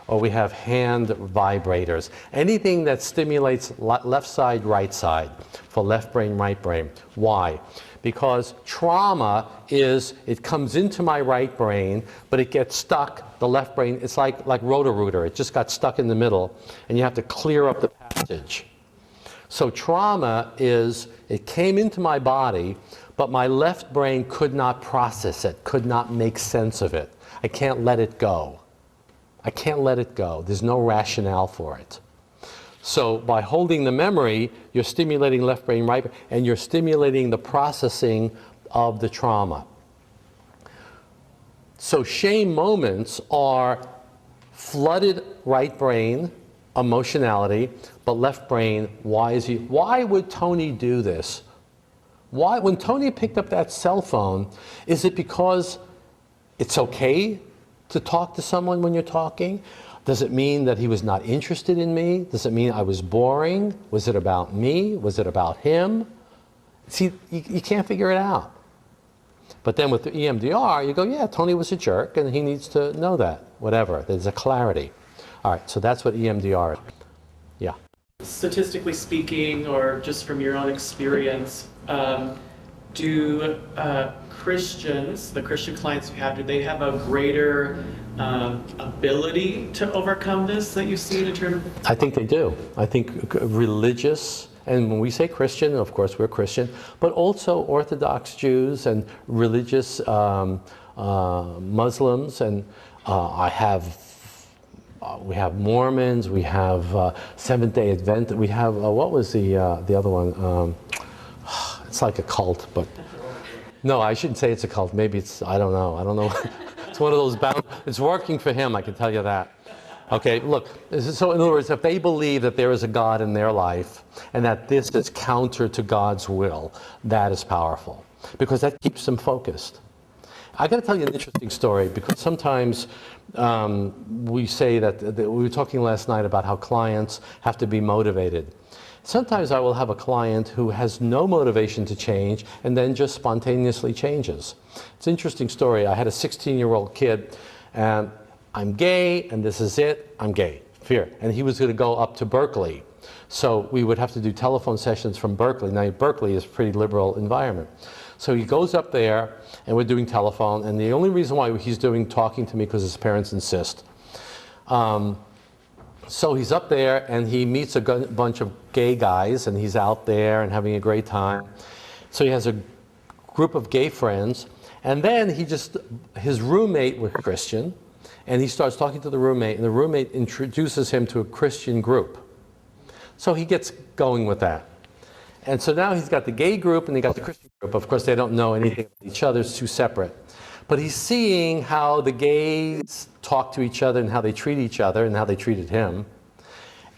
Or we have hand vibrators. Anything that stimulates left side, right side for left brain, right brain. Why? Because trauma it comes into my right brain, but it gets stuck, the left brain, it's like Roto-Rooter. It just got stuck in the middle, and you have to clear up the passage. So trauma it came into my body, but my left brain could not process it, could not make sense of it. I can't let it go. I can't let it go. There's no rationale for it. So by holding the memory, you're stimulating left brain, right brain, and you're stimulating the processing of the trauma. So shame moments are flooded right brain, emotionality, but left brain, why would Tony do this? Why, when Tony picked up that cell phone, is it because it's okay to talk to someone when you're talking? Does it mean that he was not interested in me? Does it mean I was boring? Was it about me? Was it about him? See, you can't figure it out. But then with the EMDR, you go, yeah, Tony was a jerk and he needs to know that, whatever. There's a clarity. All right, so that's what EMDR is. Yeah. Statistically speaking, or just from your own experience, do Christians, the Christian clients you have, do they have a greater ability to overcome this that you've seen in terms of? I think they do. I think religious, and when we say Christian, of course we're Christian, but also Orthodox Jews and religious Muslims, and I have we have Mormons, we have Seventh-day Advent, we have, what was the other one? It's like a cult, but no, I shouldn't say it's a cult. Maybe it's, I don't know. It's one of those it's working for him, I can tell you that. Okay, look, so in other words, if they believe that there is a God in their life and that this is counter to God's will, that is powerful because that keeps them focused. I got to tell you an interesting story because sometimes we say that we were talking last night about how clients have to be motivated. Sometimes I will have a client who has no motivation to change and then just spontaneously changes. It's an interesting story. I had a 16-year-old kid and I'm gay and this is it, I'm gay, fear. And he was going to go up to Berkeley. So we would have to do telephone sessions from Berkeley. Now Berkeley is a pretty liberal environment. So he goes up there and we're doing telephone and the only reason why he's talking to me because his parents insist. So he's up there and he meets a bunch of gay guys and he's out there and having a great time. So he has a group of gay friends and then his roommate was Christian and he starts talking to the roommate and the roommate introduces him to a Christian group. So he gets going with that. And so now he's got the gay group and he got the Christian group. Of course, they don't know anything about each other, it's two separate. But he's seeing how the gays talk to each other and how they treat each other and how they treated him.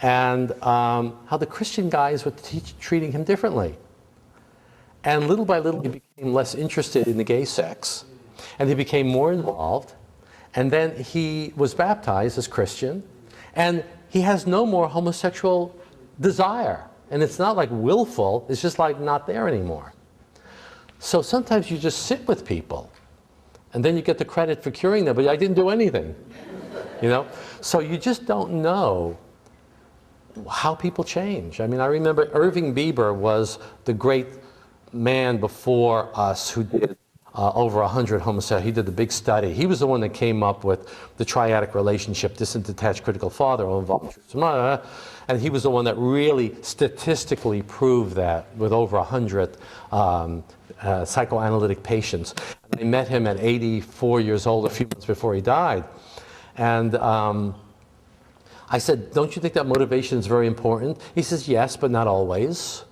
And how the Christian guys were treating him differently. And little by little, he became less interested in the gay sex. And he became more involved. And then he was baptized as Christian. And he has no more homosexual desire. And it's not like willful, it's just like not there anymore. So sometimes you just sit with people. And then you get the credit for curing them, but I didn't do anything. You know? So you just don't know how people change. I mean, I remember Irving Bieber was the great man before us who did over 100 homosexual. He did the big study. He was the one that came up with the triadic relationship, distant, detached, critical father, and he was the one that really statistically proved that with over 100 psychoanalytic patients. And I met him at 84 years old, a few months before he died. And I said, don't you think that motivation is very important? He says, yes, but not always.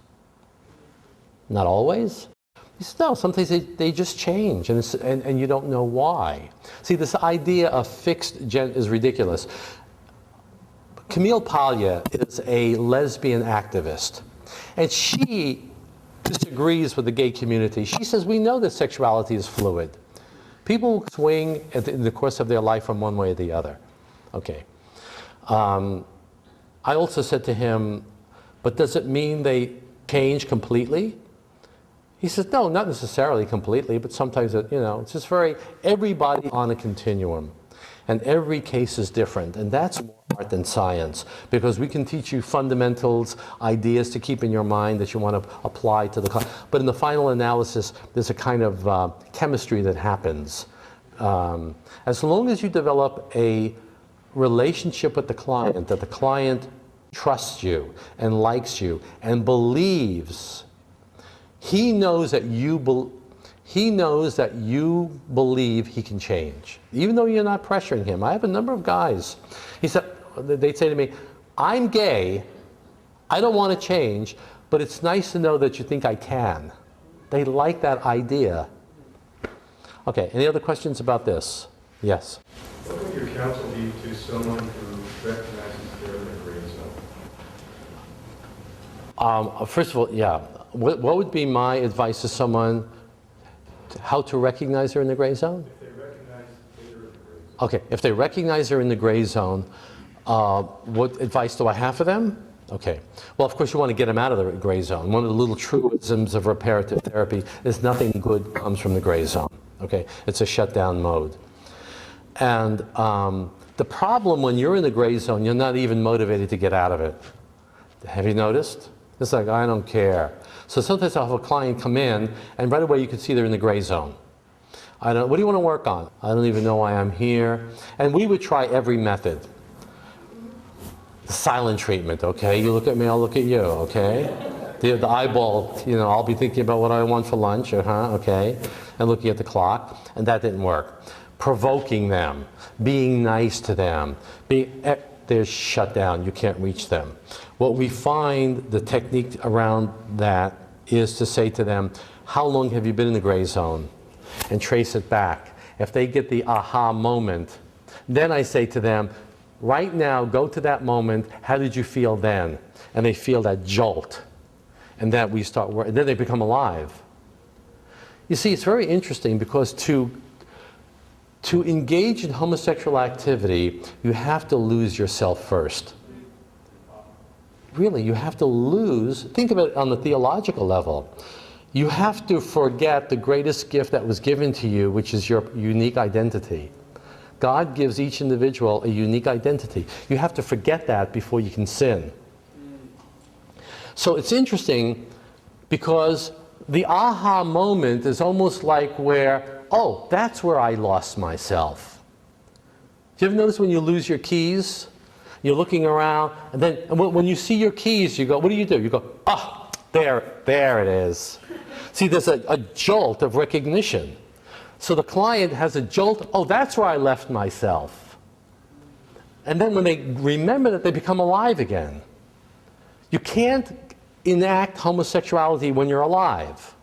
Not always? He says, no, sometimes they just change, and you don't know why. See, this idea of fixed gender is ridiculous. Camille Paglia is a lesbian activist, and she disagrees with the gay community. She says, we know that sexuality is fluid. People swing in the course of their life from one way or the other. Okay. I also said to him, but does it mean they change completely? He says, no, not necessarily completely, but sometimes, it's just everybody on a continuum. And every case is different. And that's more art than science, because we can teach you fundamentals, ideas to keep in your mind that you want to apply to the class. But in the final analysis, there's a kind of chemistry that happens. As long as you develop a relationship with the client, that the client trusts you and likes you and believes, he knows that you believe he can change, even though you're not pressuring him. I have a number of guys. They'd say to me, I'm gay, I don't want to change, but it's nice to know that you think I can. They like that idea. Okay, any other questions about this? Yes? What would your counsel be to someone who recognizes they're in a gray zone? First of all, yeah. What would be my advice to someone, how to recognize they're in the gray zone? If they recognize they're in the gray zone. Okay, if they recognize they're in the gray zone, what advice do I have for them? Okay, well, of course you want to get them out of the gray zone. One of the little truisms of reparative therapy is nothing good comes from the gray zone. Okay, it's a shutdown mode. And the problem when you're in the gray zone, you're not even motivated to get out of it. Have you noticed? It's like, I don't care. So sometimes I'll have a client come in, and right away you can see they're in the gray zone. What do you want to work on? I don't even know why I'm here. And we would try every method. Silent treatment, okay? You look at me, I'll look at you, okay? The eyeball, I'll be thinking about what I want for lunch, okay? And looking at the clock, and that didn't work. provoking them, being nice to them, they're shut down, you can't reach them. What we find, the technique around that is to say to them, how long have you been in the gray zone? And trace it back. If they get the aha moment, then I say to them, right now, go to that moment, how did you feel then? And they feel that jolt. And that we start working, then they become alive. You see, it's very interesting because to engage in homosexual activity, you have to lose yourself first. Really, you have to lose, think about it on the theological level. You have to forget the greatest gift that was given to you, which is your unique identity. God gives each individual a unique identity. You have to forget that before you can sin. So it's interesting because the aha moment is almost like where, oh, that's where I lost myself. Do you ever notice when you lose your keys? You're looking around, and then when you see your keys, you go, what do? You go, oh, there it is. See, there's a jolt of recognition. So the client has a jolt, oh, that's where I left myself. And then when they remember that, they become alive again. You can't enact homosexuality when you're alive.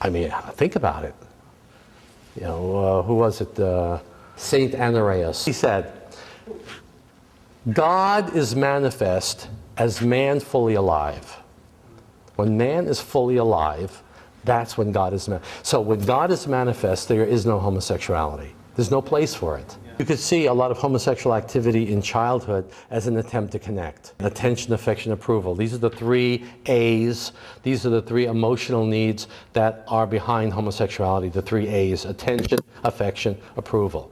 I mean, think about it. You know, who was it? Saint Ananias. He said, God is manifest as man fully alive. When man is fully alive, that's when God is manifest. So when God is manifest, there is no homosexuality. There's no place for it. You could see a lot of homosexual activity in childhood as an attempt to connect. Attention, affection, approval. These are the 3 A's. These are the 3 emotional needs that are behind homosexuality, the 3 A's: attention, affection, approval.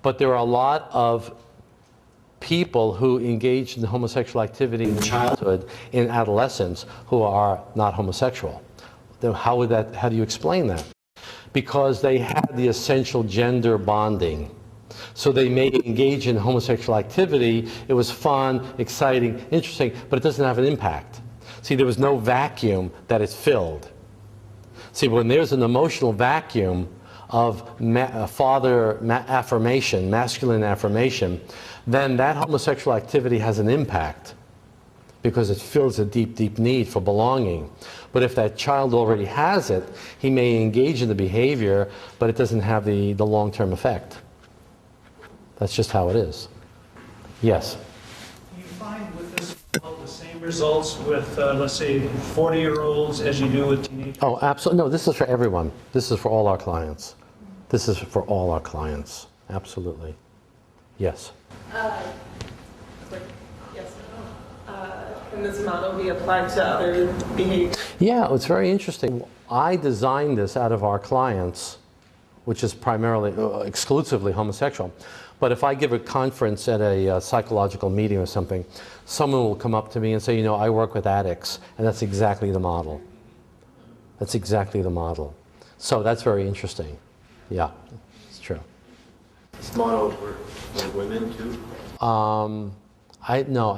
But there are a lot of people who engage in homosexual activity in childhood, in adolescence, who are not homosexual. Then how do you explain that? Because they had the essential gender bonding. So they may engage in homosexual activity. It was fun, exciting, interesting, but it doesn't have an impact. See, there was no vacuum that it filled. See, when there's an emotional vacuum of affirmation, masculine affirmation, then that homosexual activity has an impact because it fills a deep, deep need for belonging. But if that child already has it, he may engage in the behavior, but it doesn't have the long-term effect. That's just how it is. Yes? Do you find with this the same results with, let's say, 40-year-olds as you do with teenagers? Oh, absolutely. No, this is for everyone. This is for all our clients. This is for all our clients. Absolutely. Yes? Yes. Can this model be applied to other behaviors? Yeah, it's very interesting. I designed this out of our clients, which is primarily, exclusively homosexual. But if I give a conference at a psychological meeting or something, someone will come up to me and say, you know, I work with addicts, and that's exactly the model. That's exactly the model. So that's very interesting. Yeah, it's true. This model work for women too? No,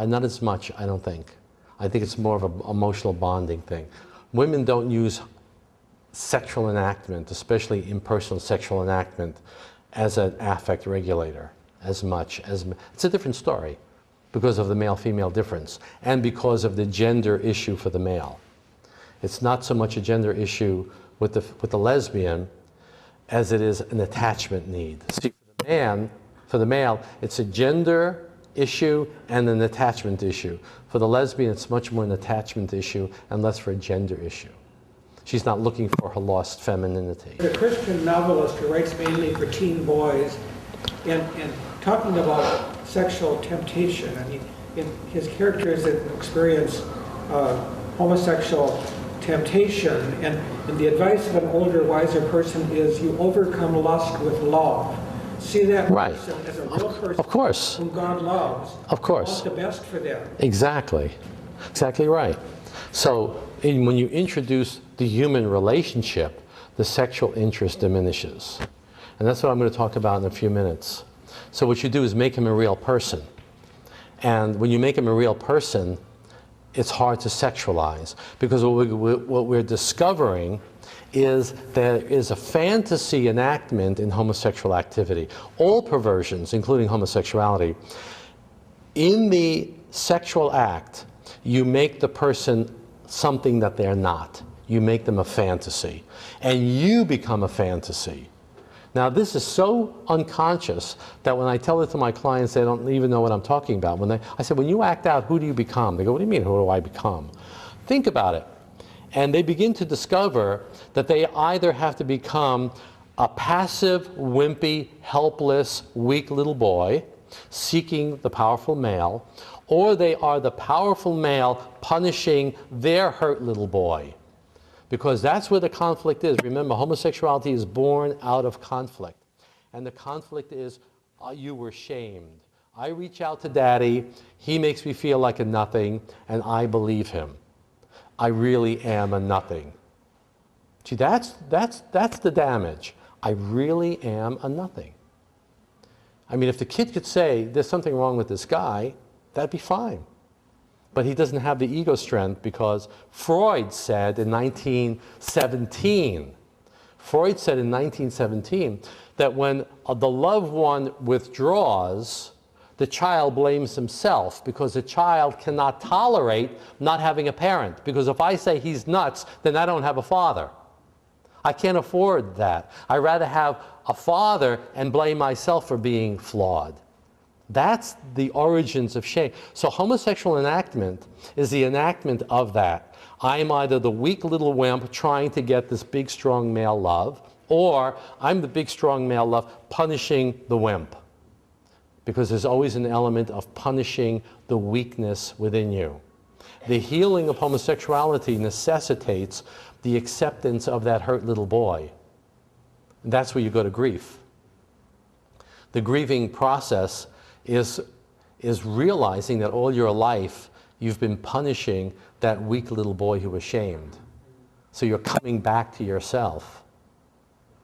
not as much, I don't think. I think it's more of an emotional bonding thing. Women don't use sexual enactment, especially impersonal sexual enactment, as an affect regulator as much as, it's a different story because of the male-female difference and because of the gender issue for the male. It's not so much a gender issue with the lesbian as it is an attachment need. See, for the male, it's a gender issue and an attachment issue. For the lesbian, it's much more an attachment issue and less for a gender issue. She's not looking for her lost femininity. The Christian novelist who writes mainly for teen boys, and talking about sexual temptation, I mean, in his characters that experience homosexual temptation, and the advice of an older, wiser person is you overcome lust with love. See that right. person as a real person of course. whom God loves. Of course. Wants the best for them. Exactly. Exactly right. So when you introduce the human relationship, the sexual interest diminishes. And that's what I'm going to talk about in a few minutes. So what you do is make him a real person. And when you make him a real person, it's hard to sexualize. Because what we're discovering is there is a fantasy enactment in homosexual activity. All perversions, including homosexuality, in the sexual act, you make the person something that they're not. You make them a fantasy, and you become a fantasy. Now, this is so unconscious that when I tell it to my clients, they don't even know what I'm talking about. I say, when you act out, who do you become? They go, what do you mean, who do I become? Think about it. And they begin to discover that they either have to become a passive, wimpy, helpless, weak little boy seeking the powerful male, or they are the powerful male punishing their hurt little boy. Because that's where the conflict is. Remember, homosexuality is born out of conflict. And the conflict is, you were shamed. I reach out to daddy, he makes me feel like a nothing, and I believe him. I really am a nothing. See, that's the damage. I really am a nothing. I mean, if the kid could say, there's something wrong with this guy, that'd be fine. But he doesn't have the ego strength because Freud said in 1917 that when the loved one withdraws, the child blames himself because the child cannot tolerate not having a parent. Because if I say he's nuts, then I don't have a father. I can't afford that. I'd rather have a father and blame myself for being flawed. That's the origins of shame. So homosexual enactment is the enactment of that. I'm either the weak little wimp trying to get this big, strong male love, or I'm the big, strong male love punishing the wimp. Because there's always an element of punishing the weakness within you. The healing of homosexuality necessitates the acceptance of that hurt little boy. And that's where you go to grief. The grieving process is realizing that all your life you've been punishing that weak little boy who was shamed. So you're coming back to yourself.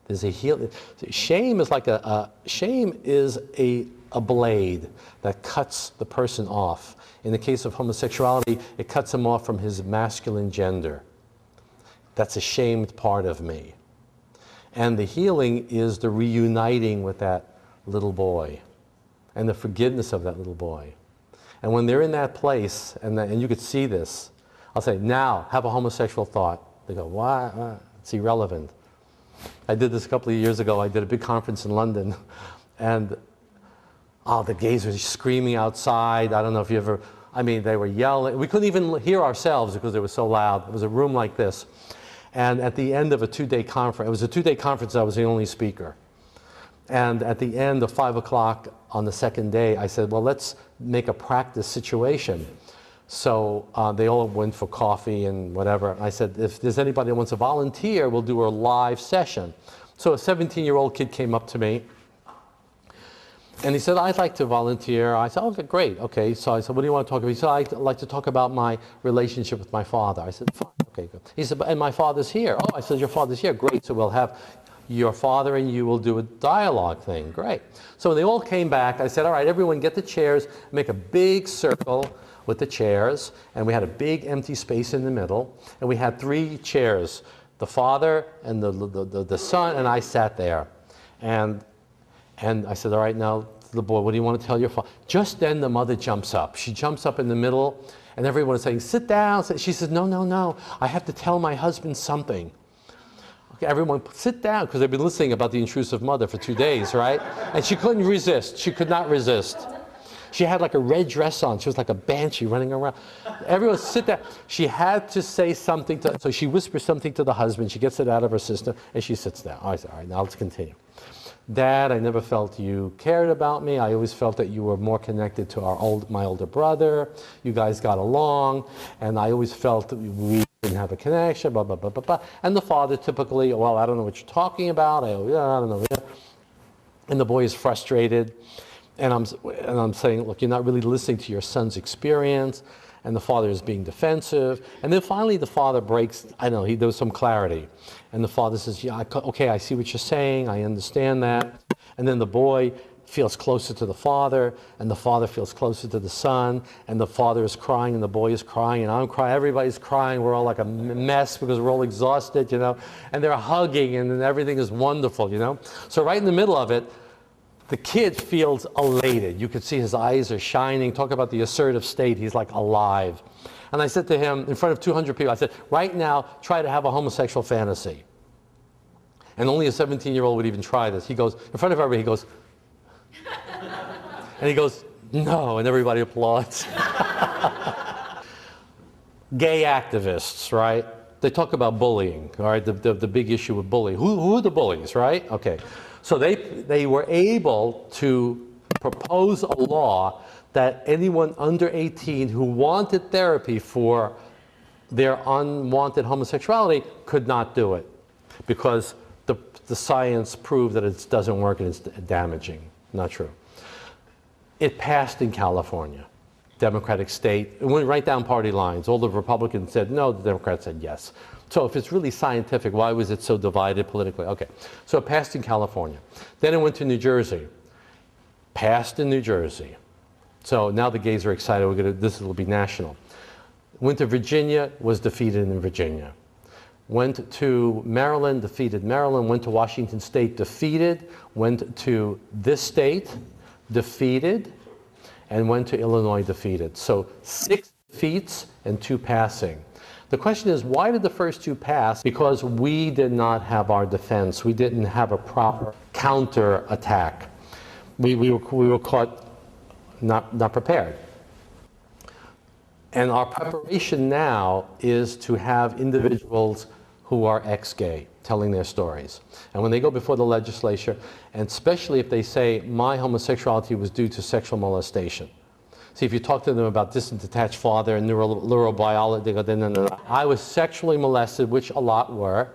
There's a healing. Shame is like a blade that cuts the person off. In the case of homosexuality, it cuts him off from his masculine gender. That's a shamed part of me. And the healing is the reuniting with that little boy and the forgiveness of that little boy. And when they're in that place, and you could see this, I'll say, now, have a homosexual thought. They go, why? It's irrelevant. I did this a couple of years ago. I did a big conference in London, and the gays were screaming outside. I don't know if you ever, they were yelling. We couldn't even hear ourselves because it was so loud. It was a room like this. And at the end of a two-day conference, it was a two-day conference, I was the only speaker. And at the end of 5 o'clock on the second day, I said, well, let's make a practice situation. So they all went for coffee and whatever. I said, if there's anybody that wants to volunteer, we'll do a live session. So a 17-year-old kid came up to me, and he said, I'd like to volunteer. I said, okay, great. Okay, so I said, what do you want to talk about? He said, I'd like to talk about my relationship with my father. I said, fine, okay, good. He said, and my father's here. Oh, I said, your father's here. Great, so we'll have your father and you will do a dialogue thing. Great. So when they all came back, I said, all right, everyone get the chairs, make a big circle with the chairs, and we had a big empty space in the middle, and we had 3 chairs, the father and the son, and I sat there. And I said, all right, now, the boy, what do you want to tell your father? Just then the mother jumps up. She jumps up in the middle, and everyone is saying, sit down. She says, no, I have to tell my husband something. Okay, everyone, sit down, because they've been listening about the intrusive mother for 2 days, right? And she couldn't resist. She could not resist. She had like a red dress on. She was like a banshee running around. Everyone sit down. She had to say something so she whispers something to the husband. She gets it out of her system, and she sits down. I said, all right, now let's continue. Dad, I never felt you cared about me. I always felt that you were more connected to my older brother. You guys got along, and I always felt that we didn't have a connection, blah, blah, blah, blah, blah. And the father typically, well, I don't know what you're talking about. I don't know. And the boy is frustrated. And I'm saying, look, you're not really listening to your son's experience. And the father is being defensive. And then finally the father breaks, there was some clarity. And the father says, yeah, okay, I see what you're saying. I understand that. And then the boy feels closer to the father, and the father feels closer to the son, and the father is crying, and the boy is crying, and I'm crying, everybody's crying, we're all like a mess because we're all exhausted, you know, and they're hugging, and then everything is wonderful, you know. So right in the middle of it, the kid feels elated. You can see his eyes are shining. Talk about the assertive state, he's like alive. And I said to him, in front of 200 people, I said, right now, try to have a homosexual fantasy. And only a 17-year-old would even try this. He goes, in front of everybody, he goes, and he goes, no, and everybody applauds. Gay activists, right? They talk about bullying, all right? The big issue with bullying. Who are the bullies, right? Okay. So they were able to propose a law that anyone under 18 who wanted therapy for their unwanted homosexuality could not do it because the science proved that it doesn't work and it's damaging. Not true. It passed in California, Democratic state. It went right down party lines. All the Republicans said no, the Democrats said yes. So if it's really scientific, why was it so divided politically? Okay, so it passed in California. Then it went to New Jersey. Passed in New Jersey. So now the gays are excited, this will be national. Went to Virginia, was defeated in Virginia. Went to Maryland, defeated Maryland. Went to Washington State, defeated. Went to this state, defeated. And went to Illinois, defeated. So 6 defeats and 2 passing. The question is, why did the first 2 pass? Because we did not have our defense. We didn't have a proper counter attack. We were caught not prepared. And our preparation now is to have individuals who are ex-gay telling their stories. And when they go before the legislature, and especially if they say, my homosexuality was due to sexual molestation. See, if you talk to them about distant detached father and neurobiology, they go, no. I was sexually molested, which a lot were,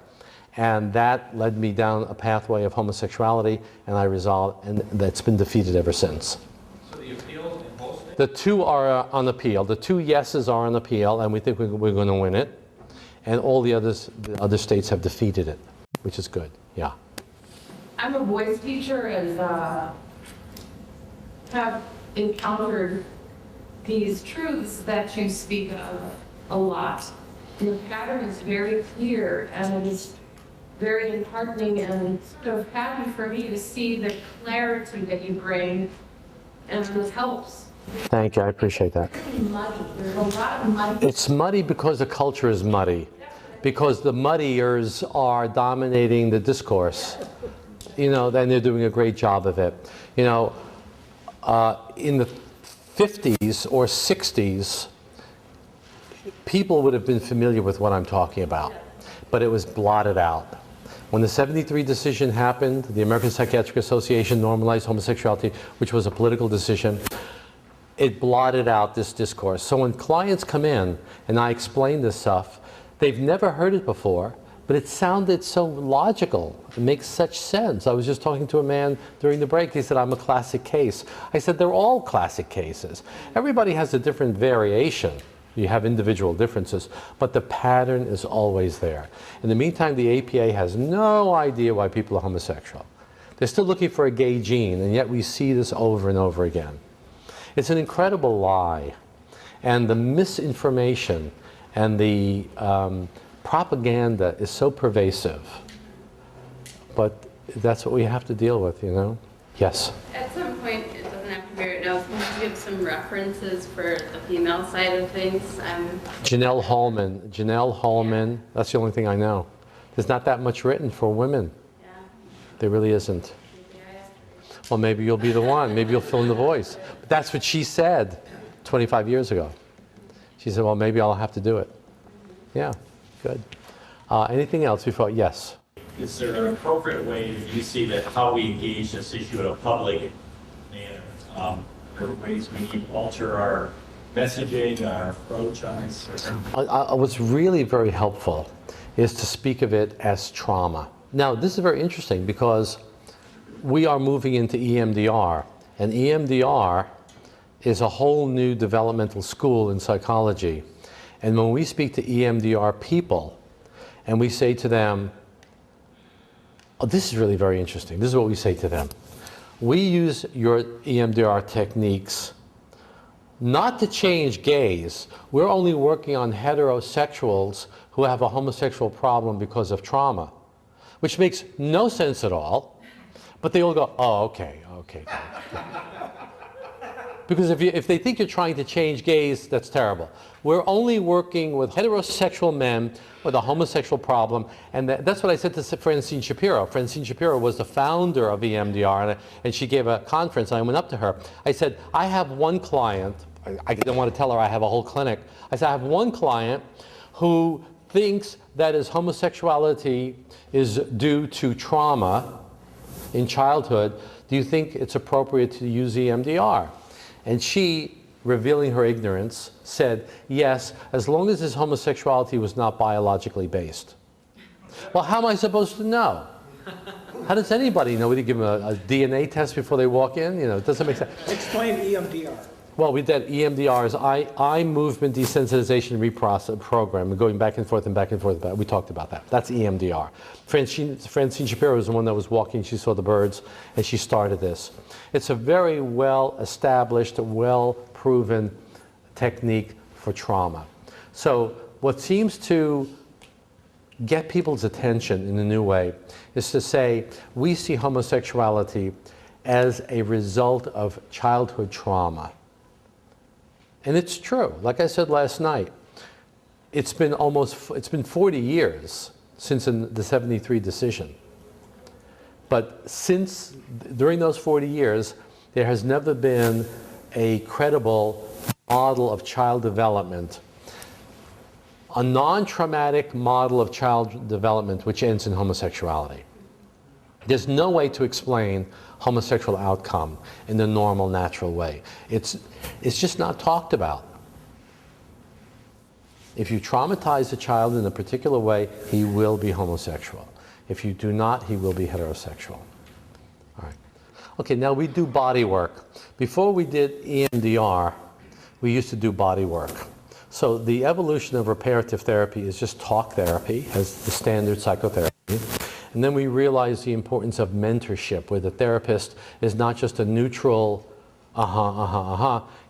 and that led me down a pathway of homosexuality, and I resolved, and that's been defeated ever since. So the appeal in both states? The 2 are on appeal. The 2 yeses are on appeal, and we think we're going to win it. And all the other states have defeated it, which is good. Yeah. I'm a voice teacher and have encountered these truths that you speak of a lot. And the pattern is very clear, and it is very heartening and sort of happy for me to see the clarity that you bring, and it helps. Thank you, I appreciate that. It's muddy. There's a lot of muddy. It's muddy because the culture is muddy, because the muddiers are dominating the discourse. You know, then they're doing a great job of it. You know, in the 50s or 60s, people would have been familiar with what I'm talking about, but it was blotted out. When the '73 decision happened, the American Psychiatric Association normalized homosexuality, which was a political decision. It blotted out this discourse. So when clients come in and I explain this stuff, they've never heard it before, but it sounded so logical. It makes such sense. I was just talking to a man during the break. He said, I'm a classic case. I said, they're all classic cases. Everybody has a different variation. You have individual differences, but the pattern is always there. In the meantime, the APA has no idea why people are homosexual. They're still looking for a gay gene, and yet we see this over and over again. It's an incredible lie, and the misinformation and the propaganda is so pervasive, but that's what we have to deal with, you know? Yes? At some point, it doesn't have to be right now, can you give some references for the female side of things? Janelle Hallman, that's the only thing I know. There's not that much written for women. Yeah. There really isn't. Well, maybe you'll be the one. Maybe you'll fill in the voice. But that's what she said 25 years ago. She said, well, maybe I'll have to do it. Yeah, good. Anything else before? Yes. Is there an appropriate way you see that how we engage this issue in a public manner? Are there ways we can alter our messaging, our approach on this? What's really very helpful is to speak of it as trauma. Now, this is very interesting because we are moving into EMDR, and EMDR is a whole new developmental school in psychology. And when we speak to EMDR people, and we say to them, oh, this is really very interesting. This is what we say to them. we use your EMDR techniques not to change gays. We're only working on heterosexuals who have a homosexual problem because of trauma, which makes no sense at all. But they all go, oh, okay. Because if they think you're trying to change gays, that's terrible. We're only working with heterosexual men with a homosexual problem, and that's what I said to Francine Shapiro. Francine Shapiro was the founder of EMDR, and she gave a conference, and I went up to her. I said, I have one client, I didn't want to tell her I have a whole clinic. I said, I have one client who thinks that his homosexuality is due to trauma in childhood. Do you think it's appropriate to use EMDR? And she, revealing her ignorance, said, yes, as long as his homosexuality was not biologically based. Well, how am I supposed to know? How does anybody know? We didn't give them a DNA test before they walk in? You know, it doesn't make sense. Explain EMDR. Well, we did EMDR's eye movement desensitization reprocess program, going back and forth and back and forth. We talked about that. That's EMDR. Francine Shapiro was the one that was walking. She saw the birds, and she started this. It's a very well-established, well-proven technique for trauma. So what seems to get people's attention in a new way is to say, we see homosexuality as a result of childhood trauma. And it's true. Like I said last night, it's been 40 years since the 73 decision. But during those 40 years, there has never been a credible model of child development, a non-traumatic model of child development which ends in homosexuality. There's no way to explain homosexual outcome in the normal, natural way. It's just not talked about. If you traumatize a child in a particular way, he will be homosexual. If you do not, he will be heterosexual. All right. Okay, now we do body work. Before we did EMDR, we used to do body work. So the evolution of reparative therapy is just talk therapy as the standard psychotherapy. And then we realized the importance of mentorship, where the therapist is not just a neutral,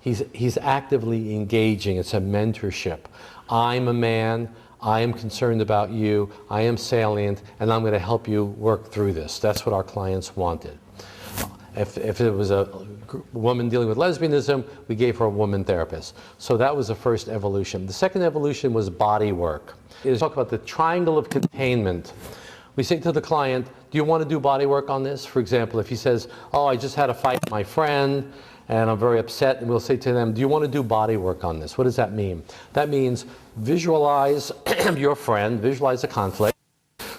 he's actively engaging. It's a mentorship. I'm a man, I am concerned about you, I am salient, and I'm going to help you work through this. That's what our clients wanted. If it was a woman dealing with lesbianism, we gave her a woman therapist. So that was the first evolution. The second evolution was body work. It talk about the triangle of containment. We say to the client, do you want to do body work on this? For example, if he says, oh, I just had a fight with my friend, and I'm very upset, and we'll say to them, do you want to do body work on this? What does that mean? That means visualize your friend, visualize a conflict,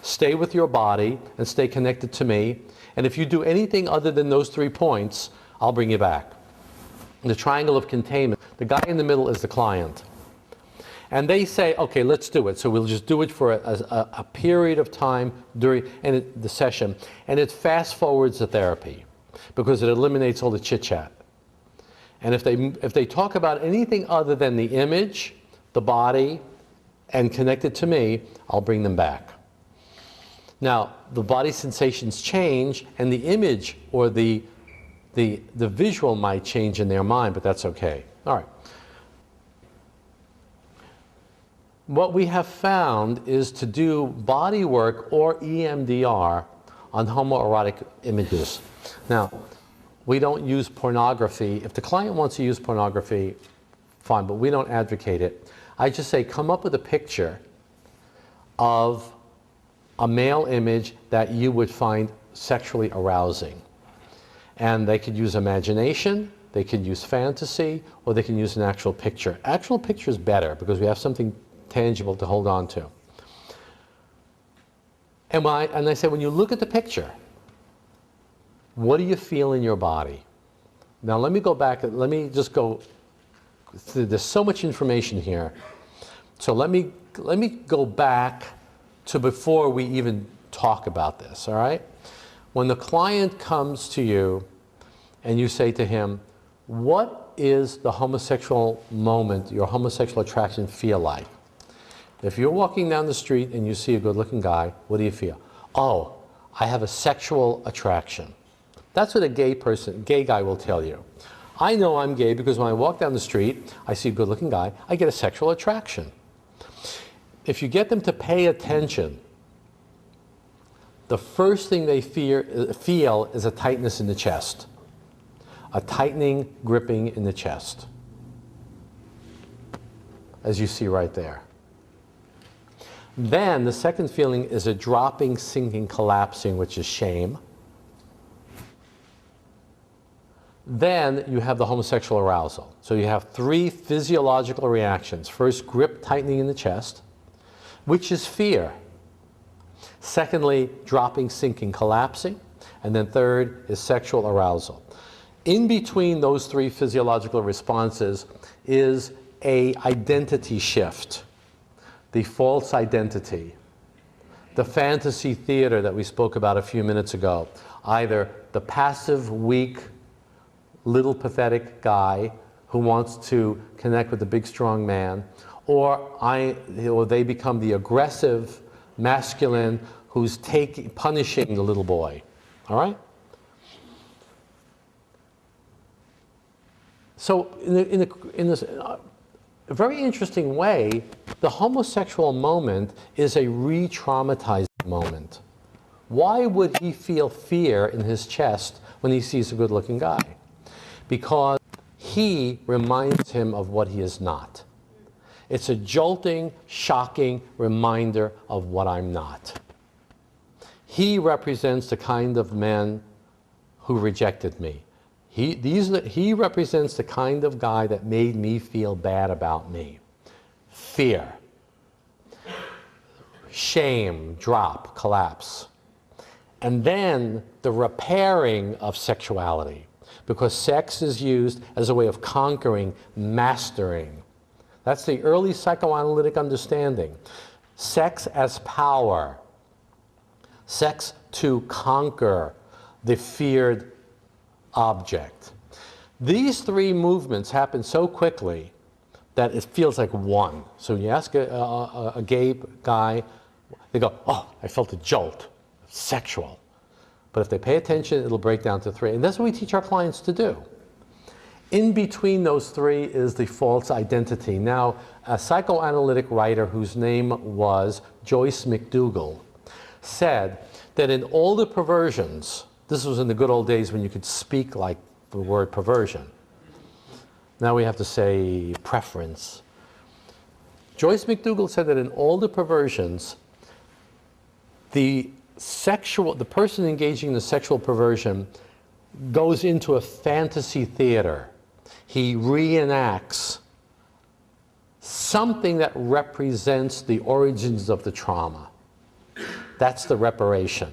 stay with your body, and stay connected to me. And if you do anything other than those 3 points, I'll bring you back. The triangle of containment, the guy in the middle is the client. And they say, okay, let's do it. So we'll just do it for a period of time during the session. And it fast forwards the therapy because it eliminates all the chit-chat. And if they talk about anything other than the image, the body, and connected to me, I'll bring them back. Now, the body sensations change, and the image or the visual might change in their mind, but that's okay. All right. What we have found is to do body work or EMDR on homoerotic images. Now, we don't use pornography. If the client wants to use pornography, fine, but we don't advocate it. I just say, come up with a picture of a male image that you would find sexually arousing. And they could use imagination, they could use fantasy, or they can use an actual picture. Actual picture is better because we have something tangible to hold on to. And I say, when you look at the picture, what do you feel in your body? Now let me go back, let me just go, there's so much information here. So let me go back to before we even talk about this, all right? When the client comes to you and you say to him, what is the homosexual moment, your homosexual attraction feel like? If you're walking down the street and you see a good-looking guy, what do you feel? Oh, I have a sexual attraction. That's what a gay guy will tell you. I know I'm gay because when I walk down the street, I see a good-looking guy, I get a sexual attraction. If you get them to pay attention, the first thing they feel is a tightness in the chest. A tightening, gripping in the chest. As you see right there. Then the second feeling is a dropping, sinking, collapsing, which is shame. Then you have the homosexual arousal. So you have three physiological reactions. First, grip, tightening in the chest, which is fear. Secondly, dropping, sinking, collapsing. And then third is sexual arousal. In between those three physiological responses is a identity shift, the false identity, the fantasy theater that we spoke about a few minutes ago. Either the passive, weak, little pathetic guy who wants to connect with the big strong man, or they become the aggressive masculine who's punishing the little boy. All right? So in this very interesting way, the homosexual moment is a re-traumatizing moment. Why would he feel fear in his chest when he sees a good-looking guy? Because he reminds him of what he is not. It's a jolting, shocking reminder of what I'm not. He represents the kind of men who rejected me. He represents the kind of guy that made me feel bad about me. Fear. Shame, drop, collapse. And then the repairing of sexuality. Because sex is used as a way of conquering, mastering. That's the early psychoanalytic understanding. Sex as power. Sex to conquer the feared object. These three movements happen so quickly that it feels like one. So you ask a gay guy, they go, oh, I felt a jolt, sexual. But if they pay attention, it'll break down to three. And that's what we teach our clients to do. In between those three is the false identity. Now, a psychoanalytic writer whose name was Joyce McDougall said that in all the perversions, this was in the good old days when you could speak like the word perversion. Now we have to say preference. Joyce McDougall said that in all the perversions, the person engaging in the sexual perversion goes into a fantasy theater. He reenacts something that represents the origins of the trauma. That's the reparation.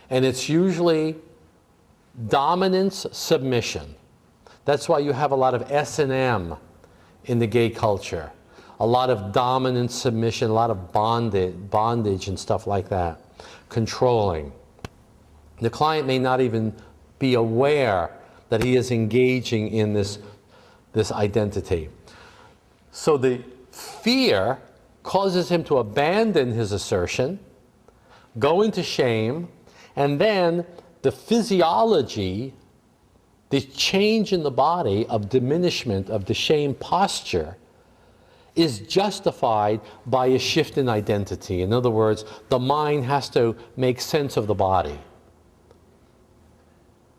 And it's usually dominance, submission. That's why you have a lot of S&M in the gay culture. A lot of dominance, submission, a lot of bondage and stuff like that. Controlling. The client may not even be aware that he is engaging in this identity. So the fear causes him to abandon his assertion, go into shame, and then the physiology, the change in the body of diminishment of the shame posture is justified by a shift in identity. In other words, the mind has to make sense of the body.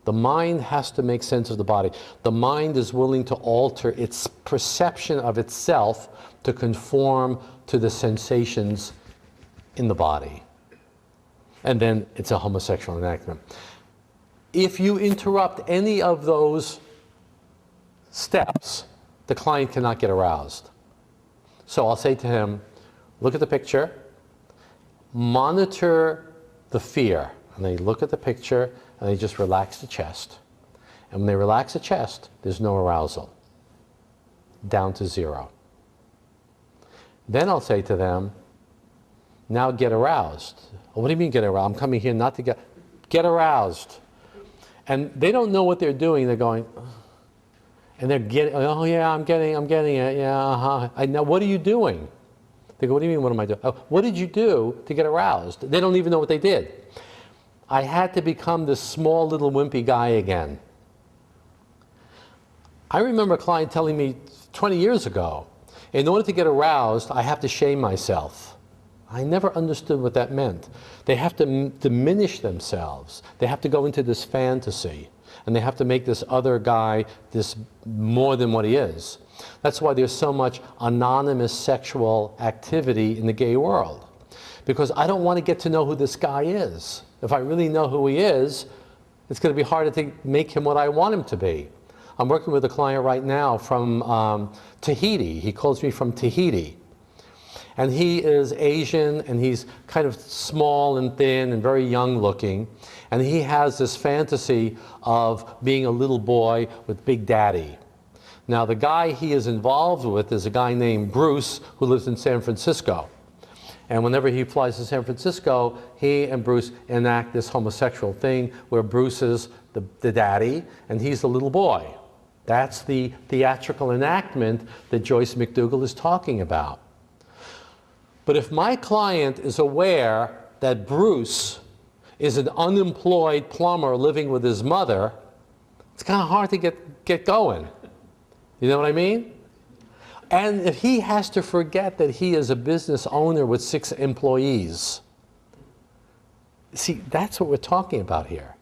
The mind has to make sense of the body. The mind is willing to alter its perception of itself to conform to the sensations in the body. And then it's a homosexual enactment. If you interrupt any of those steps, the client cannot get aroused. So I'll say to him, look at the picture, monitor the fear. And they look at the picture and they just relax the chest. And when they relax the chest, there's no arousal. Down to zero. Then I'll say to them, now get aroused. Well, what do you mean get aroused? I'm coming here not to get aroused. And they don't know what they're doing. They're going, and they're getting, oh yeah, I'm getting it, yeah, uh-huh. Now what are you doing? They go, what do you mean, what am I doing? Oh, what did you do to get aroused? They don't even know what they did. I had to become this small little wimpy guy again. I remember a client telling me 20 years ago, in order to get aroused, I have to shame myself. I never understood what that meant. They have to diminish themselves. They have to go into this fantasy. And they have to make this other guy this more than what he is. That's why there's so much anonymous sexual activity in the gay world. Because I don't want to get to know who this guy is. If I really know who he is, it's going to be harder to make him what I want him to be. I'm working with a client right now from Tahiti. He calls me from Tahiti. And he is Asian, and he's kind of small and thin and very young looking. And he has this fantasy of being a little boy with Big Daddy. Now, the guy he is involved with is a guy named Bruce who lives in San Francisco. And whenever he flies to San Francisco, he and Bruce enact this homosexual thing where Bruce is the daddy and he's the little boy. That's the theatrical enactment that Joyce McDougall is talking about. But if my client is aware that Bruce is an unemployed plumber living with his mother, it's kind of hard to get going. You know what I mean? And if he has to forget that he is a business owner with 6 employees, see, that's what we're talking about here.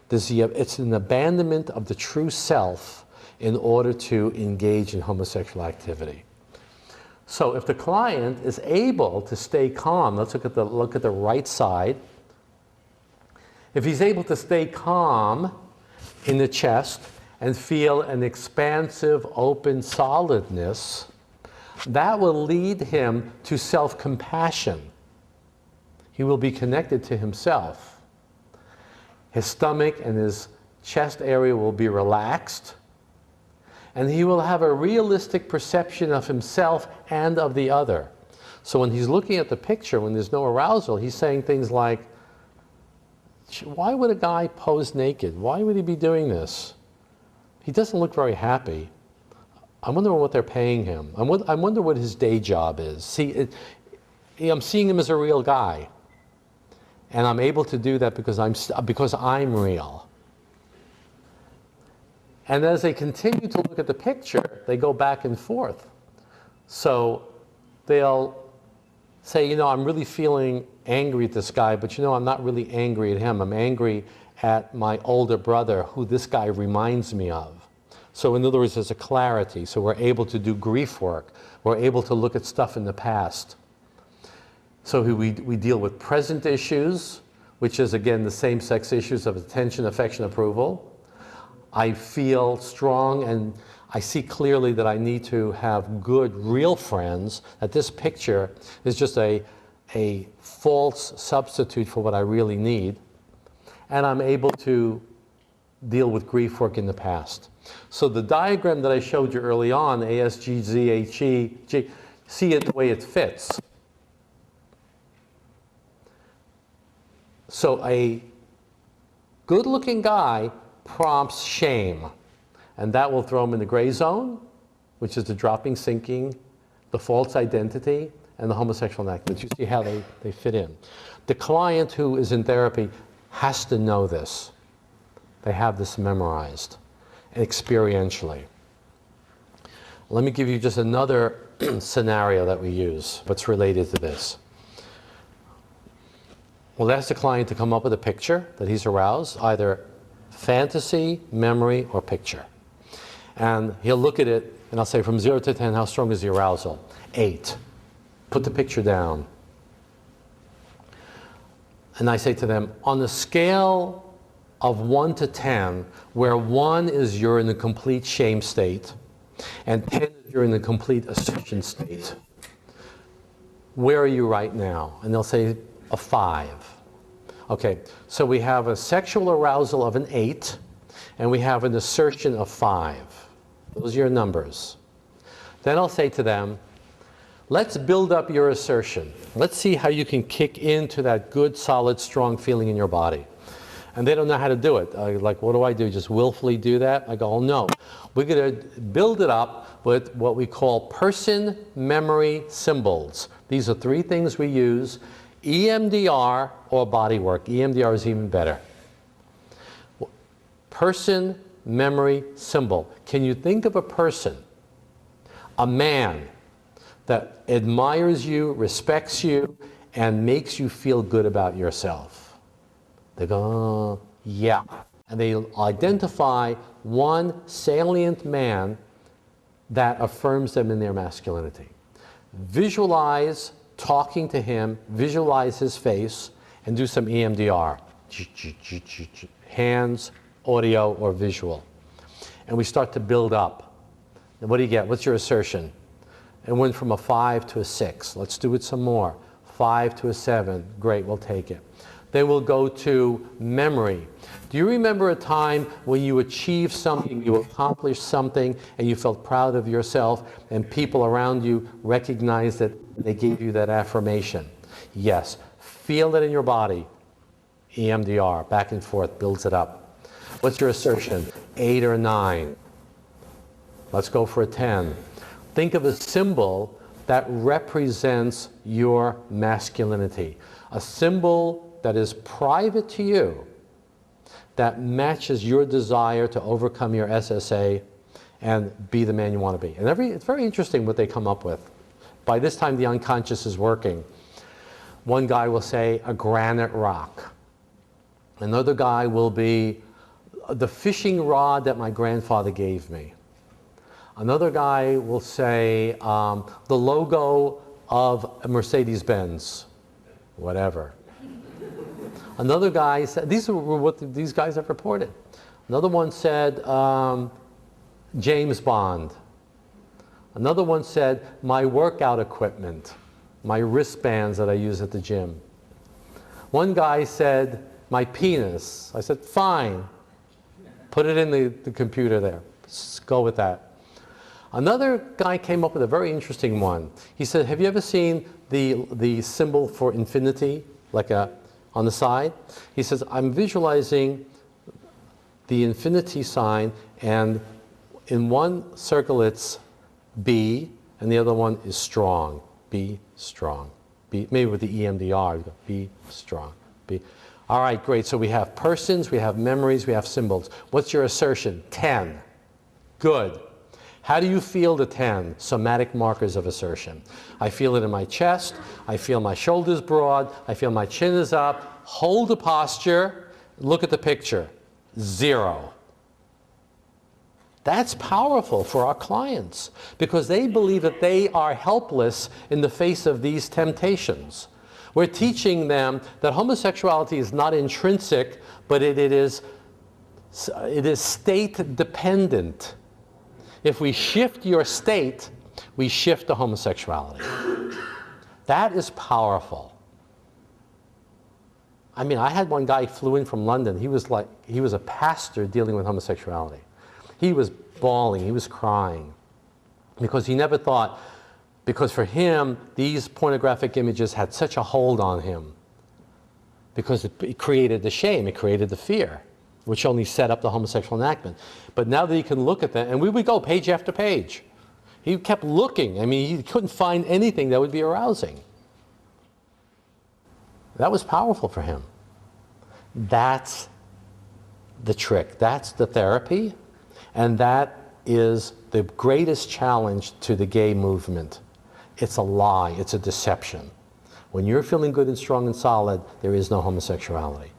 It's an abandonment of the true self in order to engage in homosexual activity. So if the client is able to stay calm, let's look at the right side. If he's able to stay calm in the chest and feel an expansive, open solidness, that will lead him to self-compassion. He will be connected to himself. His stomach and his chest area will be relaxed, and he will have a realistic perception of himself and of the other. So when he's looking at the picture, when there's no arousal, he's saying things like, why would a guy pose naked? Why would he be doing this? He doesn't look very happy. I wonder what they're paying him. I wonder what his day job is. See, I'm seeing him as a real guy. And I'm able to do that because I'm real. And as they continue to look at the picture, they go back and forth. So they'll say, you know, I'm really feeling angry at this guy, but you know, I'm not really angry at him. I'm angry at my older brother, who this guy reminds me of. So in other words, there's a clarity. So we're able to do grief work. We're able to look at stuff in the past. So we deal with present issues, which is, again, the same-sex issues of attention, affection, approval. I feel strong and I see clearly that I need to have good, real friends, that this picture is just a false substitute for what I really need. And I'm able to deal with grief work in the past. So the diagram that I showed you early on, ASGZHE, see it the way it fits. So a good-looking guy prompts shame, and that will throw him in the gray zone, which is the dropping, sinking, the false identity, and the homosexual enactment. You see how they fit in. The client who is in therapy has to know this. They have this memorized experientially. Let me give you just another scenario that we use, what's related to this. We'll ask the client to come up with a picture that he's aroused, either fantasy, memory, or picture. And he'll look at it, and I'll say, from 0 to 10, how strong is the arousal? 8. Put the picture down. And I say to them, on the scale of 1 to 10, where 1 is you're in a complete shame state, and 10 is you're in a complete assertion state, where are you right now? And they'll say, a 5. Okay, so we have a sexual arousal of an 8, and we have an assertion of 5. Those are your numbers. Then I'll say to them, let's build up your assertion. Let's see how you can kick into that good, solid, strong feeling in your body. And they don't know how to do it. Like, what do I do? Just willfully do that? I go, oh no. We're going to build it up with what we call person memory symbols. These are 3 things we use EMDR or body work. EMDR is even better. Person, memory, symbol. Can you think of a person, a man, that admires you, respects you, and makes you feel good about yourself? They go, oh, yeah. And they identify one salient man that affirms them in their masculinity. Visualize talking to him, visualize his face, and do some EMDR. Hands, audio, or visual. And we start to build up. And what do you get? What's your assertion? It went from a 5 to a 6. Let's do it some more. 5 to a 7. Great, we'll take it. Then we'll go to memory. Do you remember a time when you achieved something, you accomplished something, and you felt proud of yourself, and people around you recognized it, and they gave you that affirmation? Yes. Feel it in your body. EMDR, back and forth, builds it up. What's your assertion? 8 or 9. Let's go for a 10. Think of a symbol that represents your masculinity. A symbol that is private to you, that matches your desire to overcome your SSA and be the man you want to be. And it's very interesting what they come up with. By this time, the unconscious is working. One guy will say a granite rock. Another guy will be the fishing rod that my grandfather gave me. Another guy will say the logo of a Mercedes-Benz, whatever. Another guy said, these are what these guys have reported. Another one said James Bond. Another one said my workout equipment, my wristbands that I use at the gym. One guy said my penis. I said, fine, put it in the computer there. Just go with that. Another guy came up with a very interesting one. He said, have you ever seen the symbol for infinity, like on the side? He says, I'm visualizing the infinity sign, and in one circle it's B, and the other one is strong. Be strong. Be, maybe with the EMDR, be strong. Be. All right, great. So we have persons, we have memories, we have symbols. What's your assertion? 10. Good. How do you feel the 10 somatic markers of assertion? I feel it in my chest. I feel my shoulders broad. I feel my chin is up. Hold the posture. Look at the picture. 0. That's powerful for our clients because they believe that they are helpless in the face of these temptations. We're teaching them that homosexuality is not intrinsic, but it is state dependent. If we shift your state, we shift to homosexuality. That is powerful. I mean, I had one guy flew in from London. He was a pastor dealing with homosexuality. He was bawling, he was crying, because he never thought, because for him, these pornographic images had such a hold on him, because it created the shame, it created the fear, which only set up the homosexual enactment. But now that he can look at that, and we would go page after page. He kept looking. I mean, he couldn't find anything that would be arousing. That was powerful for him. That's the trick. That's the therapy. And that is the greatest challenge to the gay movement. It's a lie. It's a deception. When you're feeling good and strong and solid, there is no homosexuality.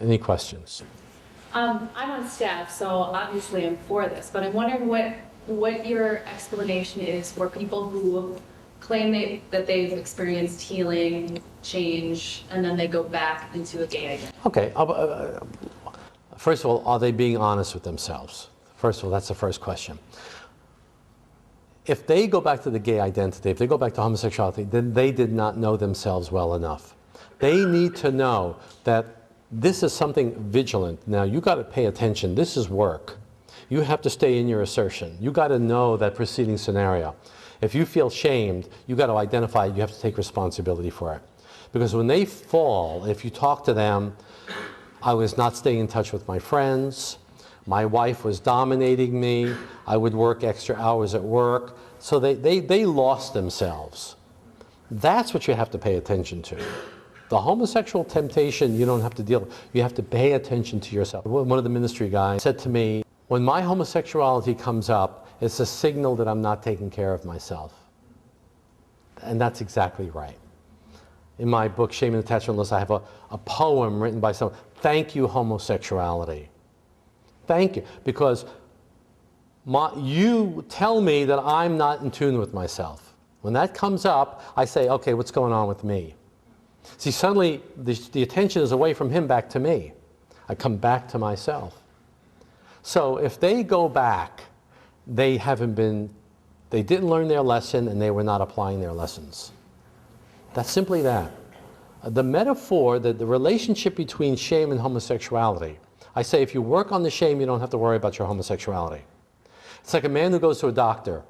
Any questions? I'm on staff, so obviously I'm for this, but I'm wondering what your explanation is for people who claim that they've experienced healing, change, and then they go back into a gay identity. Okay. First of all, are they being honest with themselves? First of all, that's the first question. If they go back to the gay identity, if they go back to homosexuality, then they did not know themselves well enough. They need to know that this is something vigilant. Now, you got to pay attention. This is work. You have to stay in your assertion. You got to know that preceding scenario. If you feel shamed, you got to identify it. You have to take responsibility for it. Because when they fall, if you talk to them, I was not staying in touch with my friends. My wife was dominating me. I would work extra hours at work. So they lost themselves. That's what you have to pay attention to. The homosexual temptation you don't have to deal with. You have to pay attention to yourself. One of the ministry guys said to me, when my homosexuality comes up, it's a signal that I'm not taking care of myself. And that's exactly right. In my book, Shame and Attachment, I have a poem written by someone. Thank you, homosexuality. Thank you. Because you tell me that I'm not in tune with myself. When that comes up, I say, okay, what's going on with me? See, suddenly the attention is away from him back to me. I come back to myself. So if they go back, they didn't learn their lesson and they were not applying their lessons. That's simply that. The metaphor, the relationship between shame and homosexuality, I say if you work on the shame, you don't have to worry about your homosexuality. It's like a man who goes to a doctor.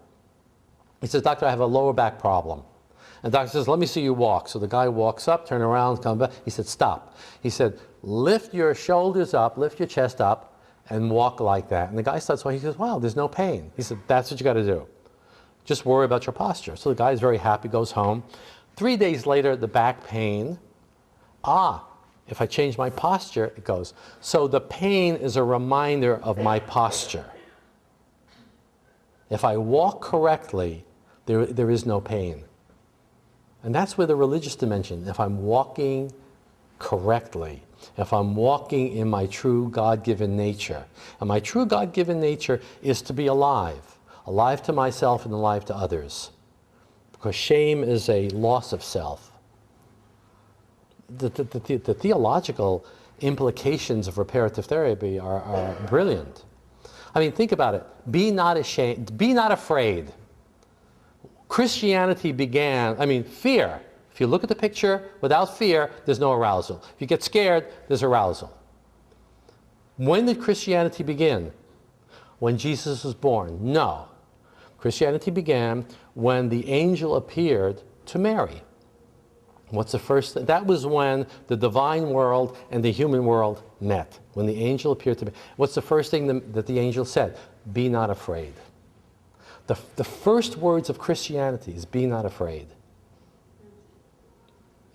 He says, doctor, I have a lower back problem. And the doctor says, let me see you walk. So the guy walks up, turn around, come back. He said, stop. He said, lift your shoulders up, lift your chest up, and walk like that. And the guy starts walking. He says, wow, there's no pain. He said, that's what you got to do. Just worry about your posture. So the guy is very happy, goes home. 3 days later, the back pain. If I change my posture, it goes. So the pain is a reminder of my posture. If I walk correctly, there is no pain. And that's where the religious dimension, if I'm walking correctly, if I'm walking in my true God-given nature, and my true God-given nature is to be alive to myself and alive to others. Because shame is a loss of self. The theological implications of reparative therapy are brilliant. I mean, think about it. Be not ashamed, be not afraid. Christianity began, fear. If you look at the picture, without fear, there's no arousal. If you get scared, there's arousal. When did Christianity begin? When Jesus was born? No. Christianity began when the angel appeared to Mary. What's the first? That was when the divine world and the human world met. When the angel appeared to Mary. What's the first thing that the angel said? Be not afraid. The first words of Christianity is be not afraid.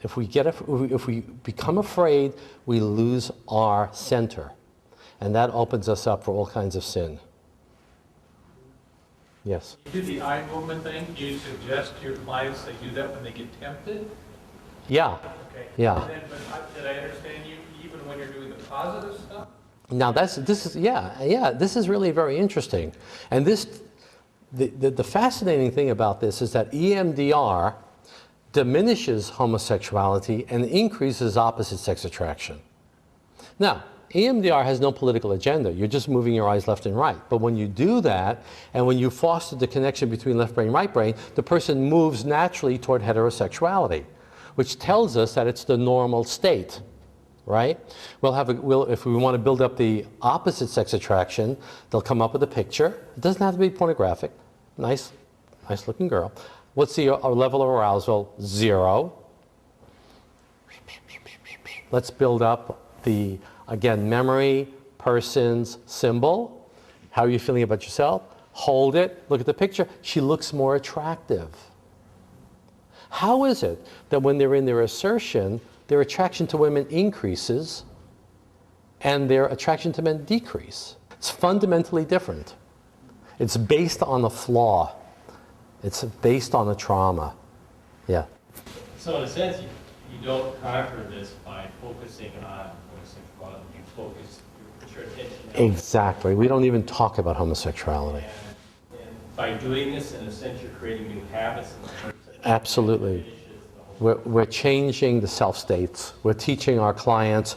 If we become afraid, we lose our center. And that opens us up for all kinds of sin. Yes? You do the eye movement thing. Do you suggest to your clients they do that when they get tempted? Yeah. Okay. Yeah. And then, but did I understand you even when you're doing the positive stuff? Now this is really very interesting. And the fascinating thing about this is that EMDR diminishes homosexuality and increases opposite sex attraction. Now, EMDR has no political agenda. You're just moving your eyes left and right. But when you do that, and when you foster the connection between left brain and right brain, the person moves naturally toward heterosexuality, which tells us that it's the normal state, right? If we want to build up the opposite sex attraction, they'll come up with a picture. It doesn't have to be pornographic. Nice looking girl. What's the level of arousal? 0. Let's build up the, again, memory, persons, symbol. How are you feeling about yourself? Hold it. Look at the picture. She looks more attractive. How is it that when they're in their assertion, their attraction to women increases and their attraction to men decrease? It's fundamentally different. It's based on a flaw. It's based on a trauma. Yeah. So in a sense, you don't conquer this by focusing on homosexuality. You put your attention elsewhere. Exactly. We don't even talk about homosexuality. And by doing this, in a sense, you're creating new habits in the person. Absolutely. We're changing the self-states. We're teaching our clients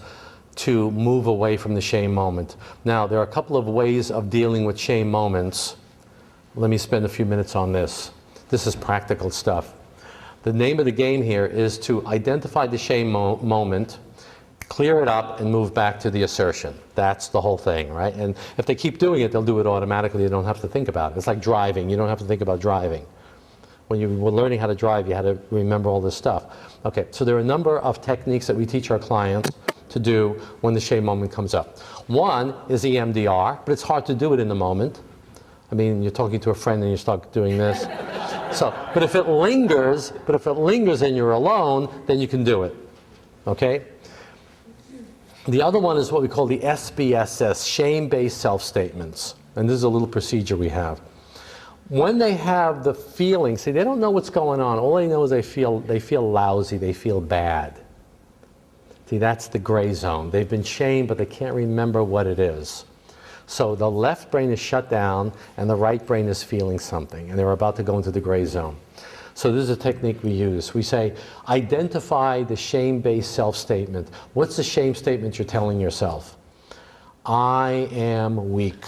to move away from the shame moment. Now, there are a couple of ways of dealing with shame moments. Let me spend a few minutes on this. This is practical stuff. The name of the game here is to identify the shame moment, clear it up, and move back to the assertion. That's the whole thing, right? And if they keep doing it, they'll do it automatically. They don't have to think about it. It's like driving. You don't have to think about driving. When you were learning how to drive, you had to remember all this stuff. Okay, so there are a number of techniques that we teach our clients to do when the shame moment comes up. One is EMDR, but it's hard to do it in the moment. I mean, you're talking to a friend and you start doing this. So, but if it lingers and you're alone, then you can do it. Okay? The other one is what we call the SBSS, shame-based self-statements. And this is a little procedure we have. When they have the feeling, see, they don't know what's going on. All they know is they feel lousy, they feel bad. See, that's the gray zone. They've been shamed, but they can't remember what it is. So the left brain is shut down, and the right brain is feeling something, and they're about to go into the gray zone. So this is a technique we use. We say, identify the shame-based self-statement. What's the shame statement you're telling yourself? I am weak.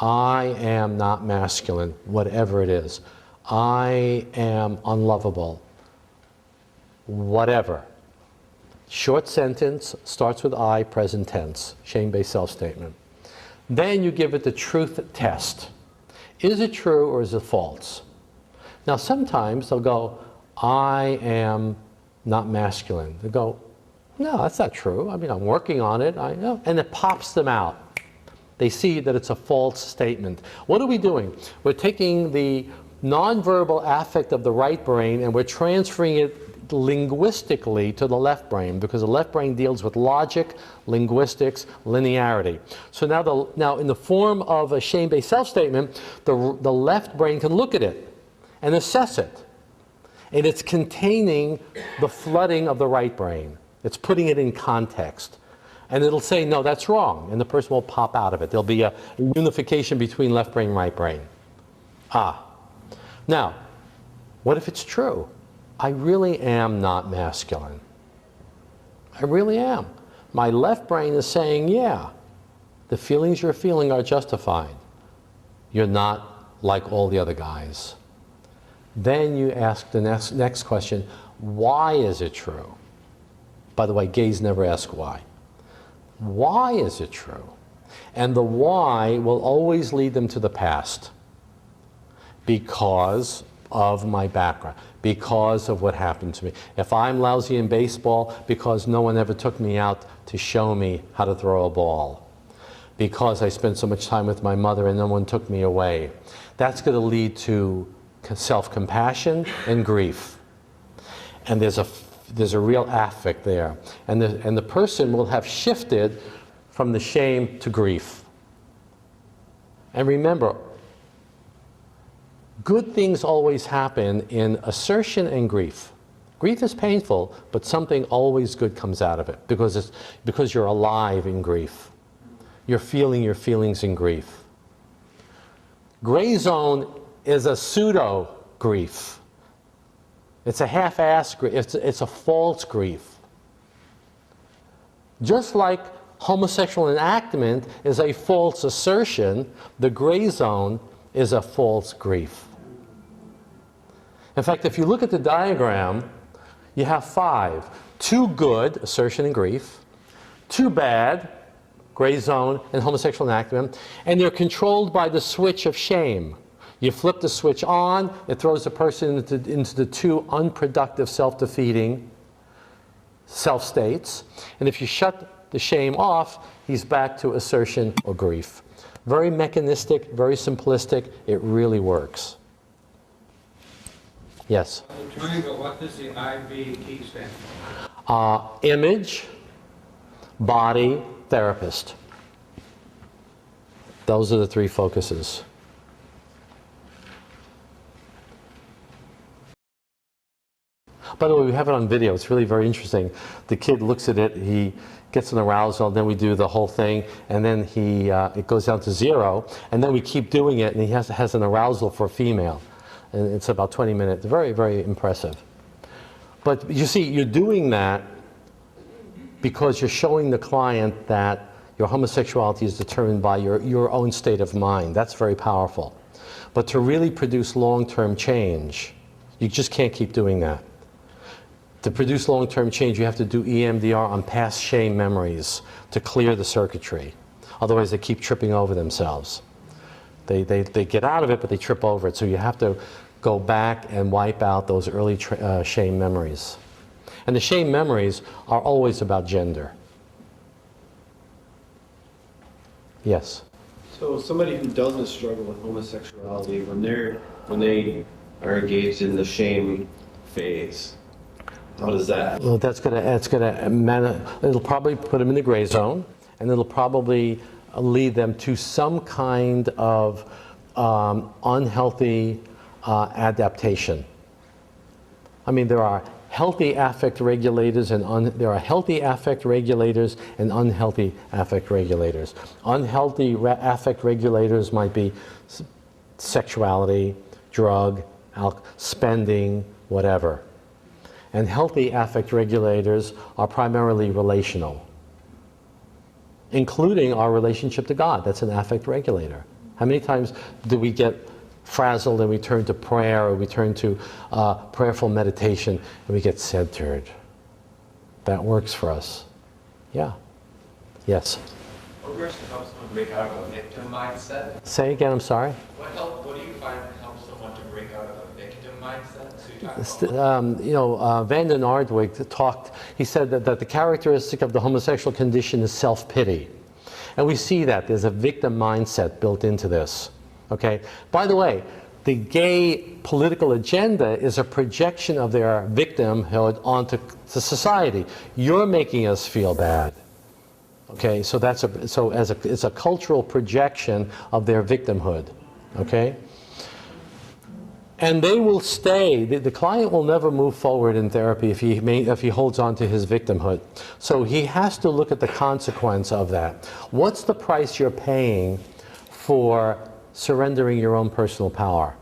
I am not masculine, whatever it is. I am unlovable, whatever. Short sentence, starts with I, present tense, shame-based self-statement. Then you give it the truth test. Is it true or is it false? Now sometimes they'll go, I am not masculine. They'll go, no, that's not true. I mean, I'm working on it. I know. And it pops them out. They see that it's a false statement. What are we doing? We're taking the nonverbal affect of the right brain and we're transferring it linguistically to the left brain, because the left brain deals with logic, linguistics, linearity. So now in the form of a shame-based self-statement, the left brain can look at it and assess it. And it's containing the flooding of the right brain. It's putting it in context. And it'll say, no, that's wrong. And the person will pop out of it. There'll be a unification between left brain and right brain. Now, what if it's true? I really am not masculine. I really am. My left brain is saying, yeah, the feelings you're feeling are justified. You're not like all the other guys. Then you ask the next question, why is it true? By the way, gays never ask why. Why is it true? And the why will always lead them to the past. Because of my background, because of what happened to me. If I'm lousy in baseball, because no one ever took me out to show me how to throw a ball. Because I spent so much time with my mother and no one took me away. That's going to lead to self-compassion and grief. And there's a real affect there. And the person will have shifted from the shame to grief. And remember, good things always happen in assertion and grief. Grief is painful, but something always good comes out of it because you're alive in grief. You're feeling your feelings in grief. Gray zone is a pseudo grief. It's a half-assed grief. It's a false grief. Just like homosexual enactment is a false assertion, the gray zone is a false grief. In fact, if you look at the diagram, you have 5. 2 good, assertion and grief. 2 bad, gray zone and homosexual enactment. And they're controlled by the switch of shame. You flip the switch on, it throws the person into the 2 unproductive, self-defeating self-states. And if you shut the shame off, he's back to assertion or grief. Very mechanistic, very simplistic. It really works. Yes? The triangle, what does the IBT stand for? Image, body, therapist. Those are the 3 focuses. By the way, we have it on video. It's really very interesting. The kid looks at it, he gets an arousal, then we do the whole thing, and then it goes down to 0, and then we keep doing it, and he has an arousal for a female. And it's about 20 minutes. Very, very impressive. But you see, you're doing that because you're showing the client that your homosexuality is determined by your own state of mind. That's very powerful. But to really produce long-term change, you just can't keep doing that. To produce long-term change, you have to do EMDR on past shame memories to clear the circuitry. Otherwise, they keep tripping over themselves. They get out of it, but they trip over it. So you have to go back and wipe out those early shame memories. And the shame memories are always about gender. Yes? So somebody who doesn't struggle with homosexuality, when they are engaged in the shame phase. How does that? Well, it'll probably put them in the gray zone, and it'll probably lead them to some kind of unhealthy adaptation. I mean, there are healthy affect regulators and there are healthy affect regulators and unhealthy affect regulators. Unhealthy affect regulators might be sexuality, drug, spending, whatever. And healthy affect regulators are primarily relational, including our relationship to God. That's an affect regulator. How many times do we get frazzled and we turn to prayer, or we turn to prayerful meditation and we get centered? That works for us. Yeah. Yes. What works to help someone break out of a victim mindset? Say again, I'm sorry. What do you find helps someone to break out of a victim mindset? Van den Aardwijk talked, he said that the characteristic of the homosexual condition is self-pity. And we see that there's a victim mindset built into this. Okay? By the way, the gay political agenda is a projection of their victimhood onto the society. You're making us feel bad. Okay? So it's a cultural projection of their victimhood. Okay? And they will stay. The client will never move forward in therapy if he holds on to his victimhood. So he has to look at the consequence of that. What's the price you're paying for surrendering your own personal power?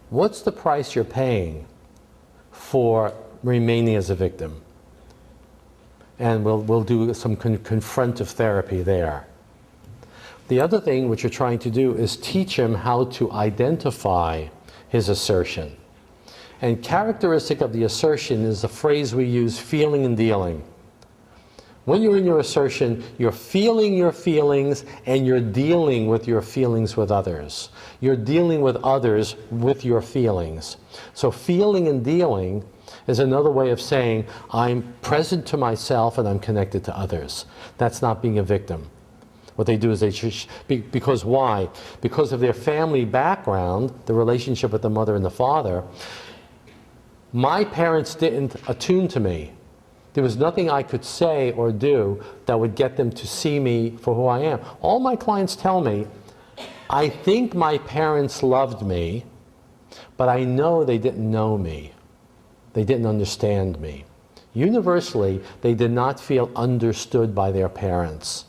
What's the price you're paying for remaining as a victim? And we'll do some confrontive therapy there. The other thing which you're trying to do is teach him how to identify his assertion. And characteristic of the assertion is the phrase we use, feeling and dealing. When you're in your assertion, you're feeling your feelings and you're dealing with your feelings with others. You're dealing with others with your feelings. So feeling and dealing is another way of saying I'm present to myself and I'm connected to others. That's not being a victim. What they do is because why? Because of their family background, the relationship with the mother and the father, my parents didn't attune to me. There was nothing I could say or do that would get them to see me for who I am. All my clients tell me, I think my parents loved me, but I know they didn't know me. They didn't understand me. Universally, they did not feel understood by their parents.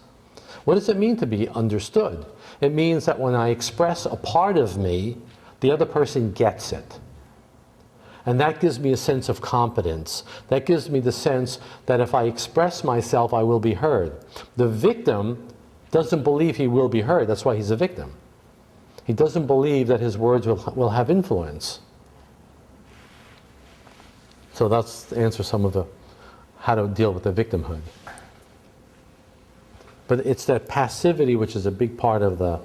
What does it mean to be understood? It means that when I express a part of me, the other person gets it. And that gives me a sense of competence. That gives me the sense that if I express myself, I will be heard. The victim doesn't believe he will be heard. That's why he's a victim. He doesn't believe that his words will have influence. So that's to answer some of the how to deal with the victimhood. But it's that passivity which is a big part of a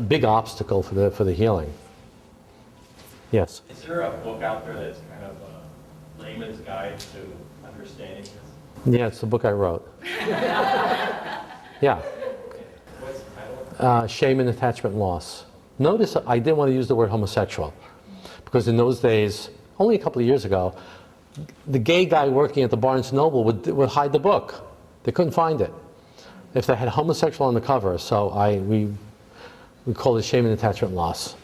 big obstacle for the healing. Yes? Is there a book out there that's kind of a layman's guide to understanding this? Yeah, it's the book I wrote. Yeah. What's the title? Shame and Attachment Loss. Notice I didn't want to use the word homosexual, because in those days, only a couple of years ago, the gay guy working at the Barnes & Noble would hide the book. They couldn't find it if they had homosexual on the cover. So we call it Shame and Attachment Loss.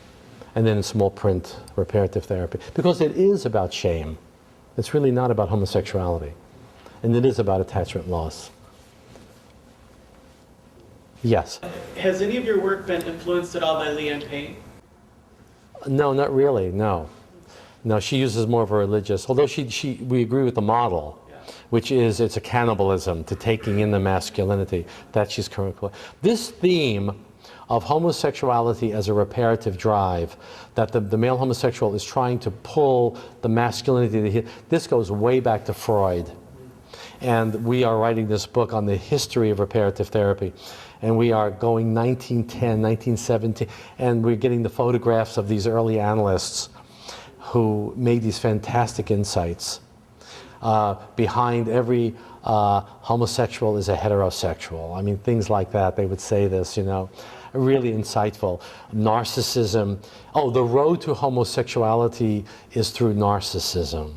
And then in small print, reparative therapy. Because it is about shame. It's really not about homosexuality. And it is about attachment loss. Yes? Has any of your work been influenced at all by Leanne Payne? No, not really, no. No, she uses more of a religious, although we agree with the model, which is it's a cannibalism to taking in the masculinity that she's currently. This theme of homosexuality as a reparative drive, that the male homosexual is trying to pull the masculinity, this goes way back to Freud. And we are writing this book on the history of reparative therapy. And we are going 1910, 1917, and we're getting the photographs of these early analysts who made these fantastic insights. behind every homosexual is a heterosexual. I mean, things like that. They would say this, you know, really insightful. Narcissism. Oh, the road to homosexuality is through narcissism.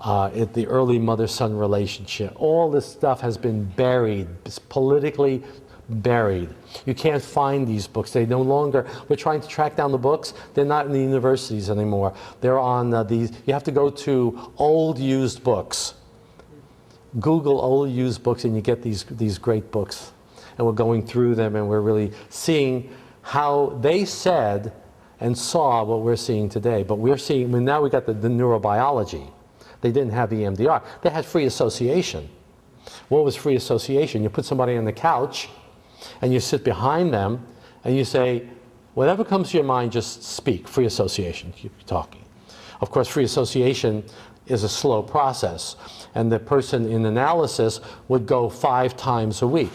The early mother-son relationship. All this stuff has been buried, it's politically buried. You can't find these books. They no longer, we're trying to track down the books. They're not in the universities anymore. They're on these, you have to go to old used books. Google old used books and you get these great books. And we're going through them and we're really seeing how they said and saw what we're seeing today. But we're seeing, I mean, now we got the neurobiology. They didn't have EMDR. They had free association. What was free association? You put somebody on the couch and you sit behind them and you say, whatever comes to your mind, just speak. Free association, you're talking. Of course, free association is a slow process. And the person in analysis would go 5 times a week.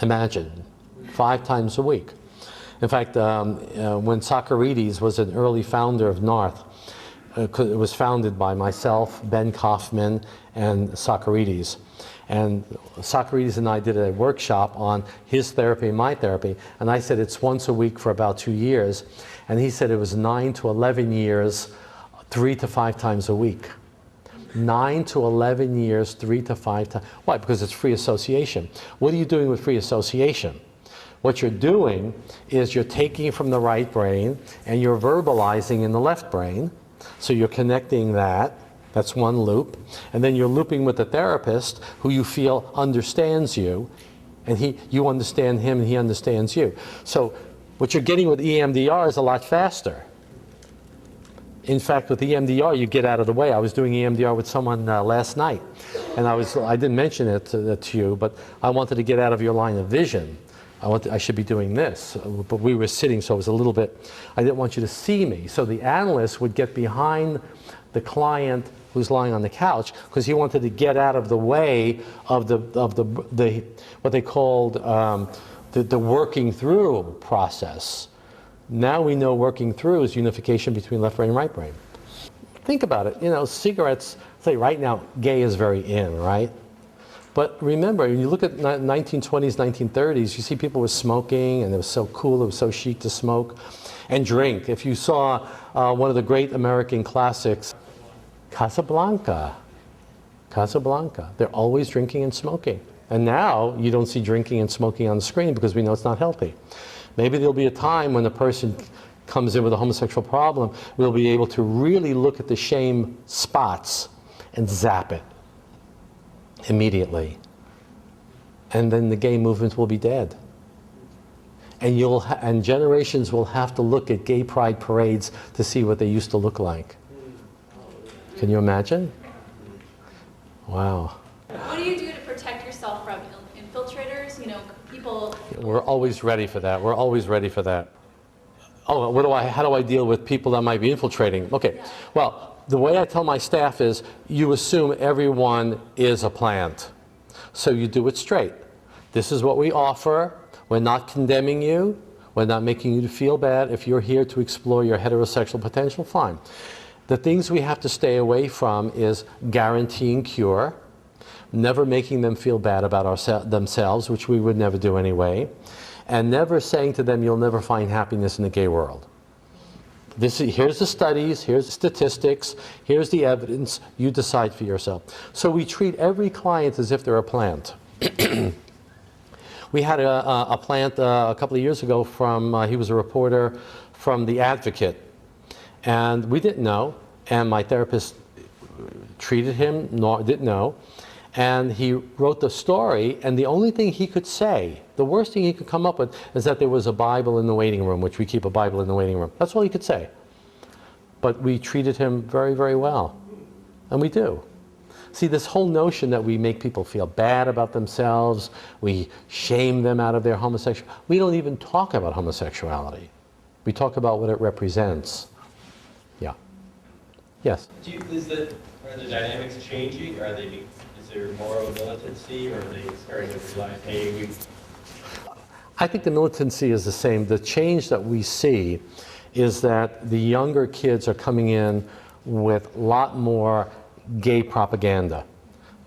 Imagine, 5 times a week. In fact, when Socarides was an early founder of North, it was founded by myself, Ben Kaufman, and Socarides. And Socarides and I did a workshop on his therapy and my therapy, and I said it's once a week for about 2 years, and he said it was 9 to 11 years, 3 to 5 times a week. 9 to 11 years, 3 to 5 times. Why? Because it's free association. What are you doing with free association? What you're doing is you're taking from the right brain and you're verbalizing in the left brain. So you're connecting that. That's one loop. And then you're looping with the therapist who you feel understands you. And you understand him and he understands you. So what you're getting with EMDR is a lot faster. In fact, with EMDR, you get out of the way. I was doing EMDR with someone last night, and I didn't mention it to you, but I wanted to get out of your line of vision. I should be doing this, but we were sitting, so it was a little bit, I didn't want you to see me. So the analyst would get behind the client who's lying on the couch, because he wanted to get out of the way of what they called the working through process. Now we know working through is unification between left brain and right brain. Think about it, you know, cigarettes, say right now, gay is very in, right? But remember, when you look at 1920s, 1930s, you see people were smoking and it was so cool, it was so chic to smoke and drink. If you saw one of the great American classics, Casablanca, they're always drinking and smoking. And now you don't see drinking and smoking on the screen because we know it's not healthy. Maybe there'll be a time when a person comes in with a homosexual problem, we'll be able to really look at the shame spots and zap it immediately. And then the gay movement will be dead. And and generations will have to look at gay pride parades to see what they used to look like. Can you imagine? Wow. What do you do to protect yourself from infiltrators? You know, people. We're always ready for that. We're always ready for that. Oh, how do I deal with people that might be infiltrating? Okay, well, the way I tell my staff is you assume everyone is a plant. So you do it straight. This is what we offer. We're not condemning you. We're not making you feel bad. If you're here to explore your heterosexual potential, fine. The things we have to stay away from is guaranteeing cure, never making them feel bad about themselves, which we would never do anyway, and never saying to them, you'll never find happiness in the gay world. Here's the studies, here's the statistics, here's the evidence, you decide for yourself. So we treat every client as if they're a plant. We had a plant a couple of years ago from, he was a reporter from The Advocate, and we didn't know, and my therapist treated him, didn't know, and he wrote the story, and the only thing he could say, the worst thing he could come up with, is that there was a Bible in the waiting room, which we keep a Bible in the waiting room. That's all he could say. But we treated him very, very well, and we do. See, this whole notion that we make people feel bad about themselves, we shame them out of their homosexuality, we don't even talk about homosexuality. We talk about what it represents. Yeah. Yes? Are the dynamics changing? Is there more of a militancy, or are they starting to realize, hey, I think the militancy is the same. The change that we see is that the younger kids are coming in with a lot more gay propaganda.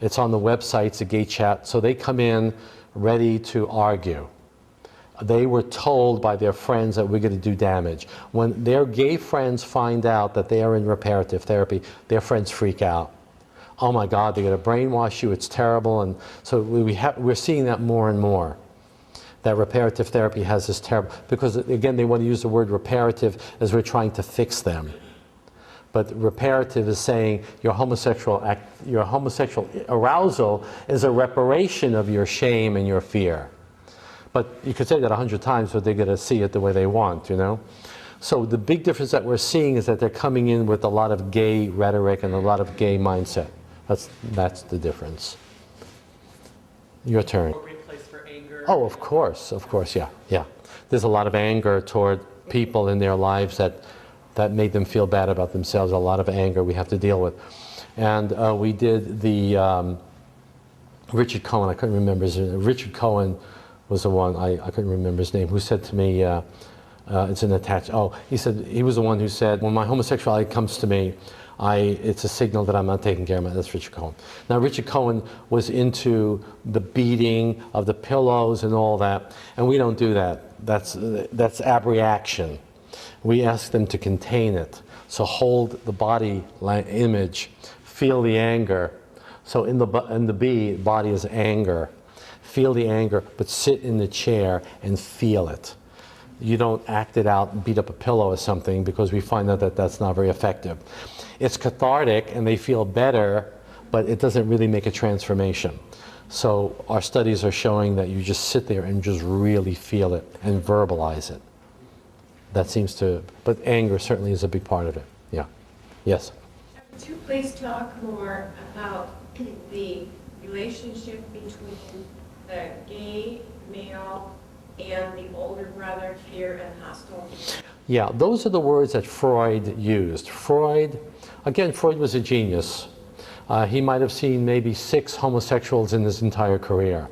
It's on the websites, the gay chat, so they come in ready to argue. They were told by their friends that we're going to do damage. When their gay friends find out that they are in reparative therapy, their friends freak out. Oh my God, they're going to brainwash you, it's terrible. And so we're seeing that more and more. That reparative therapy has this terrible, because again, they want to use the word reparative as we're trying to fix them. But reparative is saying your homosexual arousal is a reparation of your shame and your fear. But you could say that 100 times, but they're going to see it the way they want, you know? So the big difference that we're seeing is that they're coming in with a lot of gay rhetoric and a lot of gay mindset. That's the difference. Your turn. Appropriate place for anger. Oh, of course, yeah, yeah. There's a lot of anger toward people in their lives that made them feel bad about themselves, a lot of anger we have to deal with. And we did the Richard Cohen, I couldn't remember his name. Richard Cohen was the one, I couldn't remember his name, who said to me, it's an attached, he was the one who said, when my homosexuality comes to me, it's a signal that I'm not taking care of myself. That's Richard Cohen. Now, Richard Cohen was into the beating of the pillows and all that, and we don't do that. That's abreaction. We ask them to contain it. So hold the body image, feel the anger. So in the B, body is anger. Feel the anger, but sit in the chair and feel it. You don't act it out and beat up a pillow or something, because we find out that that's not very effective. It's cathartic and they feel better, but it doesn't really make a transformation. So our studies are showing that you just sit there and just really feel it and verbalize it. That seems to, but anger certainly is a big part of it. Yeah. Yes? Would you please talk more about the relationship between the gay male and the older brother, fear and hostile? Yeah, those are the words that Freud used. Freud was a genius. He might have seen maybe 6 homosexuals in his entire career.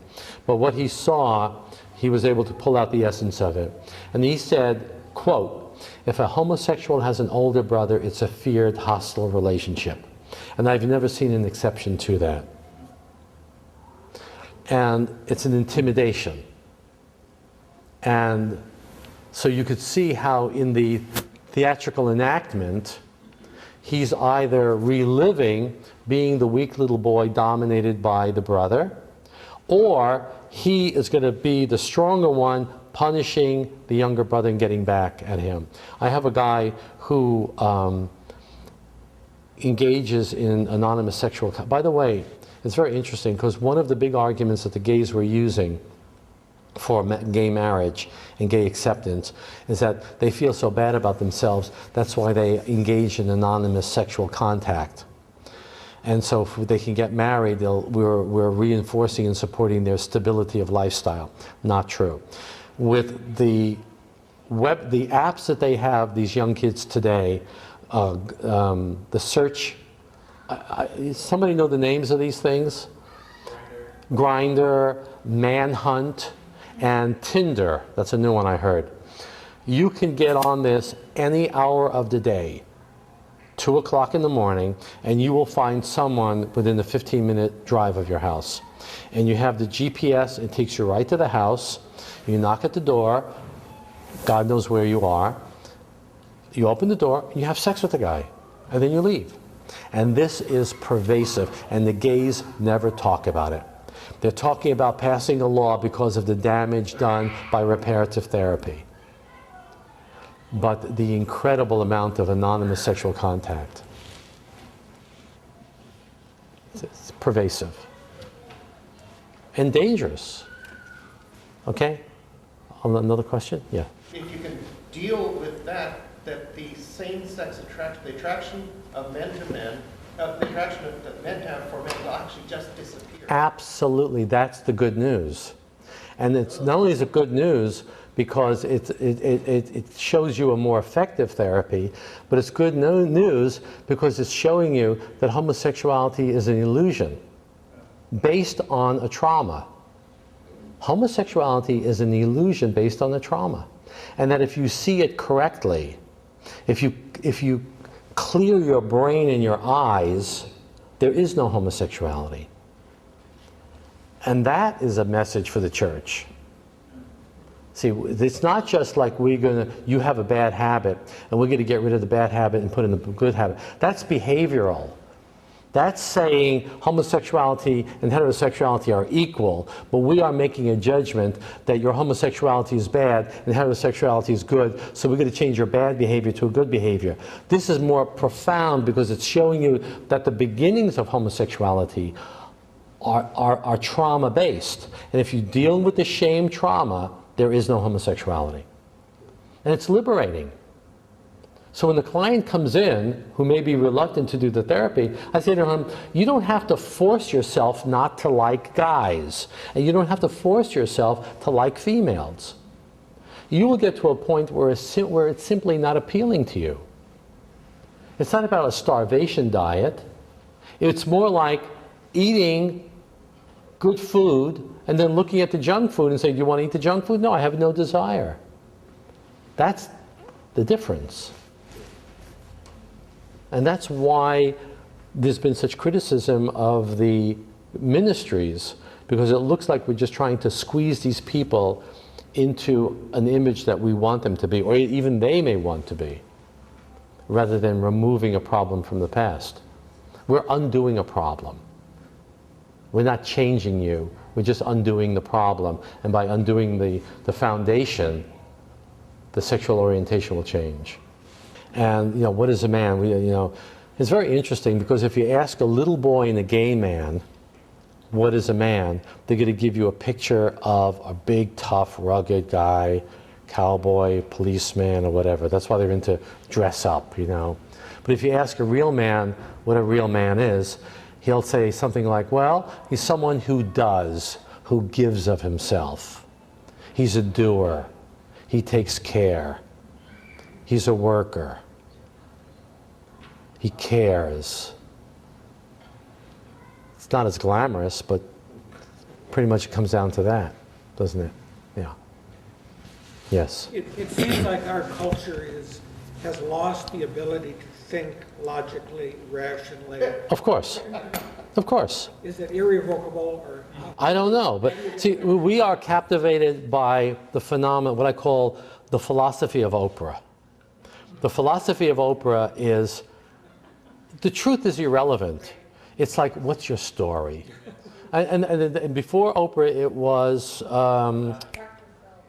But what he saw, he was able to pull out the essence of it. And he said, quote, if a homosexual has an older brother, it's a feared, hostile relationship. And I've never seen an exception to that. And it's an intimidation. And so you could see how in the theatrical enactment, he's either reliving being the weak little boy dominated by the brother, or he is going to be the stronger one punishing the younger brother and getting back at him. I have a guy who engages in anonymous sexual... By the way, it's very interesting, because one of the big arguments that the gays were using for gay marriage and gay acceptance is that they feel so bad about themselves, that's why they engage in anonymous sexual contact. And so if they can get married, we're reinforcing and supporting their stability of lifestyle. Not true. With the apps that they have, these young kids today, the search, somebody know the names of these things? Grindr, Manhunt, and Tinder. That's a new one I heard. You can get on this any hour of the day, 2 o'clock in the morning, and you will find someone within a 15-minute drive of your house. And you have the GPS, it takes you right to the house. You knock at the door, God knows where you are. You open the door, and you have sex with the guy, and then you leave. And this is pervasive, and the gays never talk about it. They're talking about passing a law because of the damage done by reparative therapy. But the incredible amount of anonymous sexual contact, it's pervasive and dangerous. Okay? Another question? Yeah. If you can deal with that the same-sex attraction, the attraction of men to men, the attraction that men have for men will actually just disappear. Absolutely, that's the good news. And it's not only is it good news because it shows you a more effective therapy, but it's good news because it's showing you that homosexuality is an illusion based on a trauma. Homosexuality is an illusion based on a trauma. And that if you see it correctly, if you clear your brain and your eyes There is no homosexuality. And that is a message for the church. See, it's not just like you have a bad habit and we're going to get rid of the bad habit and put in the good habit. That's behavioral. That's saying homosexuality and heterosexuality are equal, but we are making a judgment that your homosexuality is bad and heterosexuality is good, so we're going to change your bad behavior to a good behavior. This is more profound because it's showing you that the beginnings of homosexuality are trauma-based. And if you deal with the shame trauma, there is no homosexuality. And it's liberating. So when the client comes in, who may be reluctant to do the therapy, I say to him, you don't have to force yourself not to like guys. And you don't have to force yourself to like females. You will get to a point where it's simply not appealing to you. It's not about a starvation diet. It's more like eating good food and then looking at the junk food and saying, do you want to eat the junk food? No, I have no desire. That's the difference. And that's why there's been such criticism of the ministries, because it looks like we're just trying to squeeze these people into an image that we want them to be, or even they may want to be, rather than removing a problem from the past. We're undoing a problem. We're not changing you, we're just undoing the problem. And by undoing the foundation, the sexual orientation will change. And, you know, what is a man? It's very interesting because if you ask a little boy and a gay man, what is a man? They're going to give you a picture of a big, tough, rugged guy, cowboy, policeman, or whatever. That's why they're into dress up, you know. But if you ask a real man what a real man is, he'll say something like, well, he's someone who does, who gives of himself. He's a doer. He takes care. He's a worker. He cares. It's not as glamorous, but pretty much it comes down to that, doesn't it? Yeah. Yes. It seems like our culture has lost the ability to think logically, rationally. Of course. Of course. Is it irrevocable or? I don't know, but see, we are captivated by the phenomenon, what I call the philosophy of Oprah. The philosophy of Oprah is, the truth is irrelevant. It's like, what's your story? And before Oprah, it was, it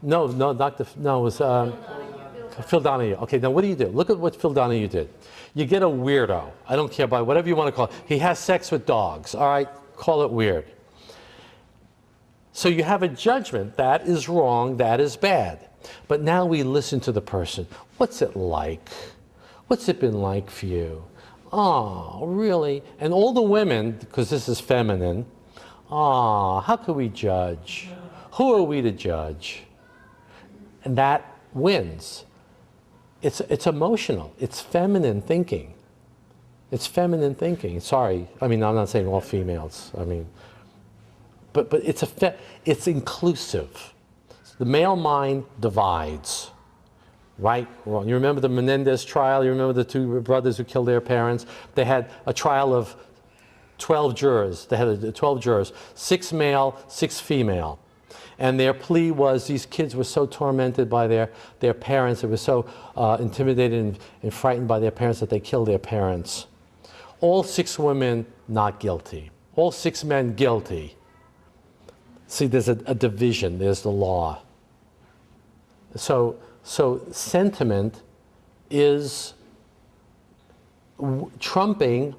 was Phil Donahue. Okay, now what do you do? Look at what Phil Donahue did. You get a weirdo. I don't care about whatever you want to call it. He has sex with dogs. All right, call it weird. So you have a judgment. That is wrong. That is bad. But now we listen to the person. What's it like? What's it been like for you? Oh, really? And all the women, because this is feminine, how could we judge? Who are we to judge? And that wins. It's emotional. It's feminine thinking. It's feminine thinking. Sorry, I mean, I'm not saying all females. I mean, but it's inclusive. The male mind divides. Right, wrong. You remember the Menendez trial? You remember the two brothers who killed their parents? They had a trial of 12 jurors. They had 12 jurors, 6 male, 6 female. And their plea was these kids were so tormented by their parents, they were so intimidated and frightened by their parents that they killed their parents. All 6 women not guilty. All 6 men guilty. See, there's a division. There's the law. So sentiment is trumping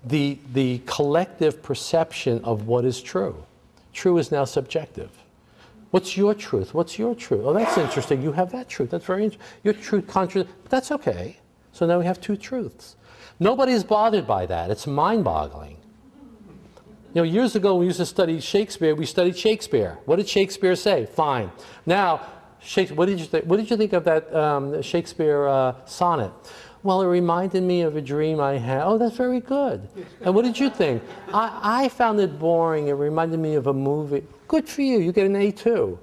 the collective perception of what is true. True is now subjective. What's your truth? What's your truth? Oh, that's interesting. You have that truth. That's very interesting. Your truth contradicts. That's okay. So now we have 2 truths. Nobody's bothered by that. It's mind-boggling. You know, years ago we used to study Shakespeare. We studied Shakespeare. What did Shakespeare say? Fine. Now, what did you think of that Shakespeare sonnet? Well, it reminded me of a dream I had. Oh, that's very good. And what did you think? I found it boring. It reminded me of a movie. Good for you. You get an A2.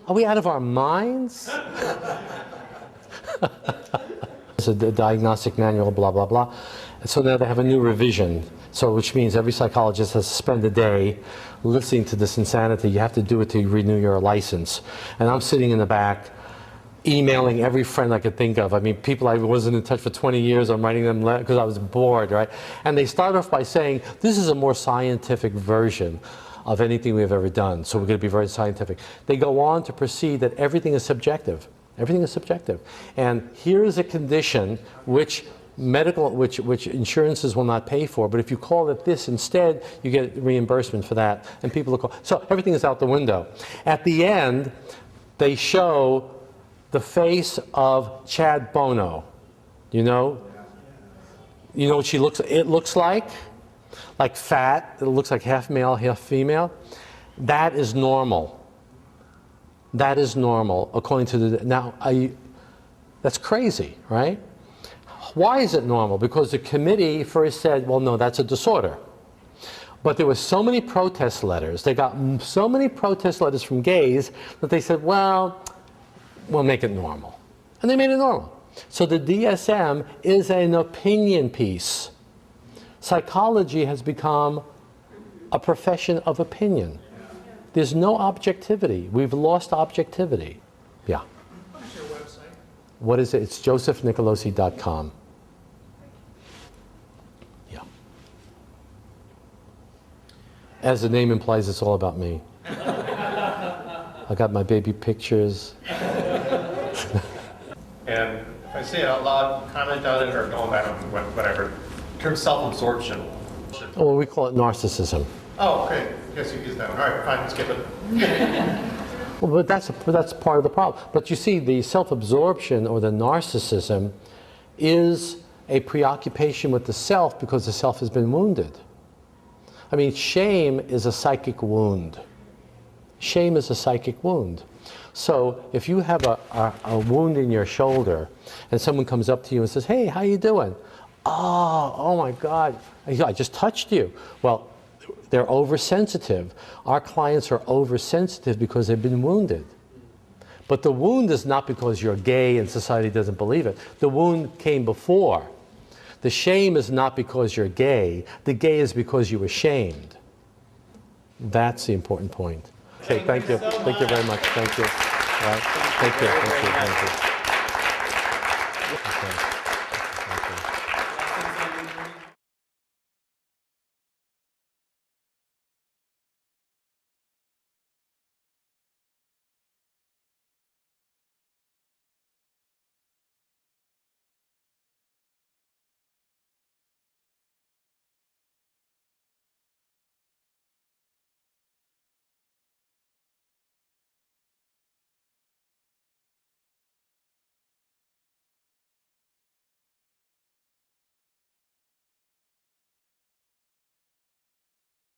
Are we out of our minds? It's a diagnostic manual, blah, blah, blah. So now they have a new revision, so which means every psychologist has to spend a day listening to this insanity. You have to do it to renew your license. And I'm sitting in the back, emailing every friend I could think of. I mean, people I wasn't in touch for 20 years, I'm writing them because I was bored, right? And they start off by saying, this is a more scientific version of anything we've ever done, so we're going to be very scientific. They go on to proceed that everything is subjective. Everything is subjective. And here is a condition which which insurances will not pay for, but if you call it this instead, you get reimbursement for that, and people will call. So everything is out the window. At the end, they show the face of Chad Bono. You know what it looks like fat. It looks like half male, half female. That is normal. That is normal, according to the, that's crazy, right? Why is it normal? Because the committee first said, well, no, that's a disorder. But there were so many protest letters, they got so many protest letters from gays that they said, well, we'll make it normal. And they made it normal. So the DSM is an opinion piece. Psychology has become a profession of opinion. There's no objectivity. We've lost objectivity. Yeah. What's your website? What is it? It's josephnicolosi.com. Yeah. As the name implies, it's all about me. I got my baby pictures. And if I say it out loud, comment on it, or no matter whatever. In terms of self-absorption. Well, we call it narcissism. Oh, okay. Guess you used that one. All right, fine, skip it. Well, but that's part of the problem. But you see, the self-absorption or the narcissism is a preoccupation with the self because the self has been wounded. I mean, shame is a psychic wound. Shame is a psychic wound. So if you have a wound in your shoulder and someone comes up to you and says, hey, how you doing? Oh my God, I just touched you. Well, they're oversensitive. Our clients are oversensitive because they've been wounded. But the wound is not because you're gay and society doesn't believe it. The wound came before. The shame is not because you're gay. The gay is because you were shamed. That's the important point. Okay, thank you. Thank you very much. Thank you. All right. Thank you. Thank you. Thank you. Okay.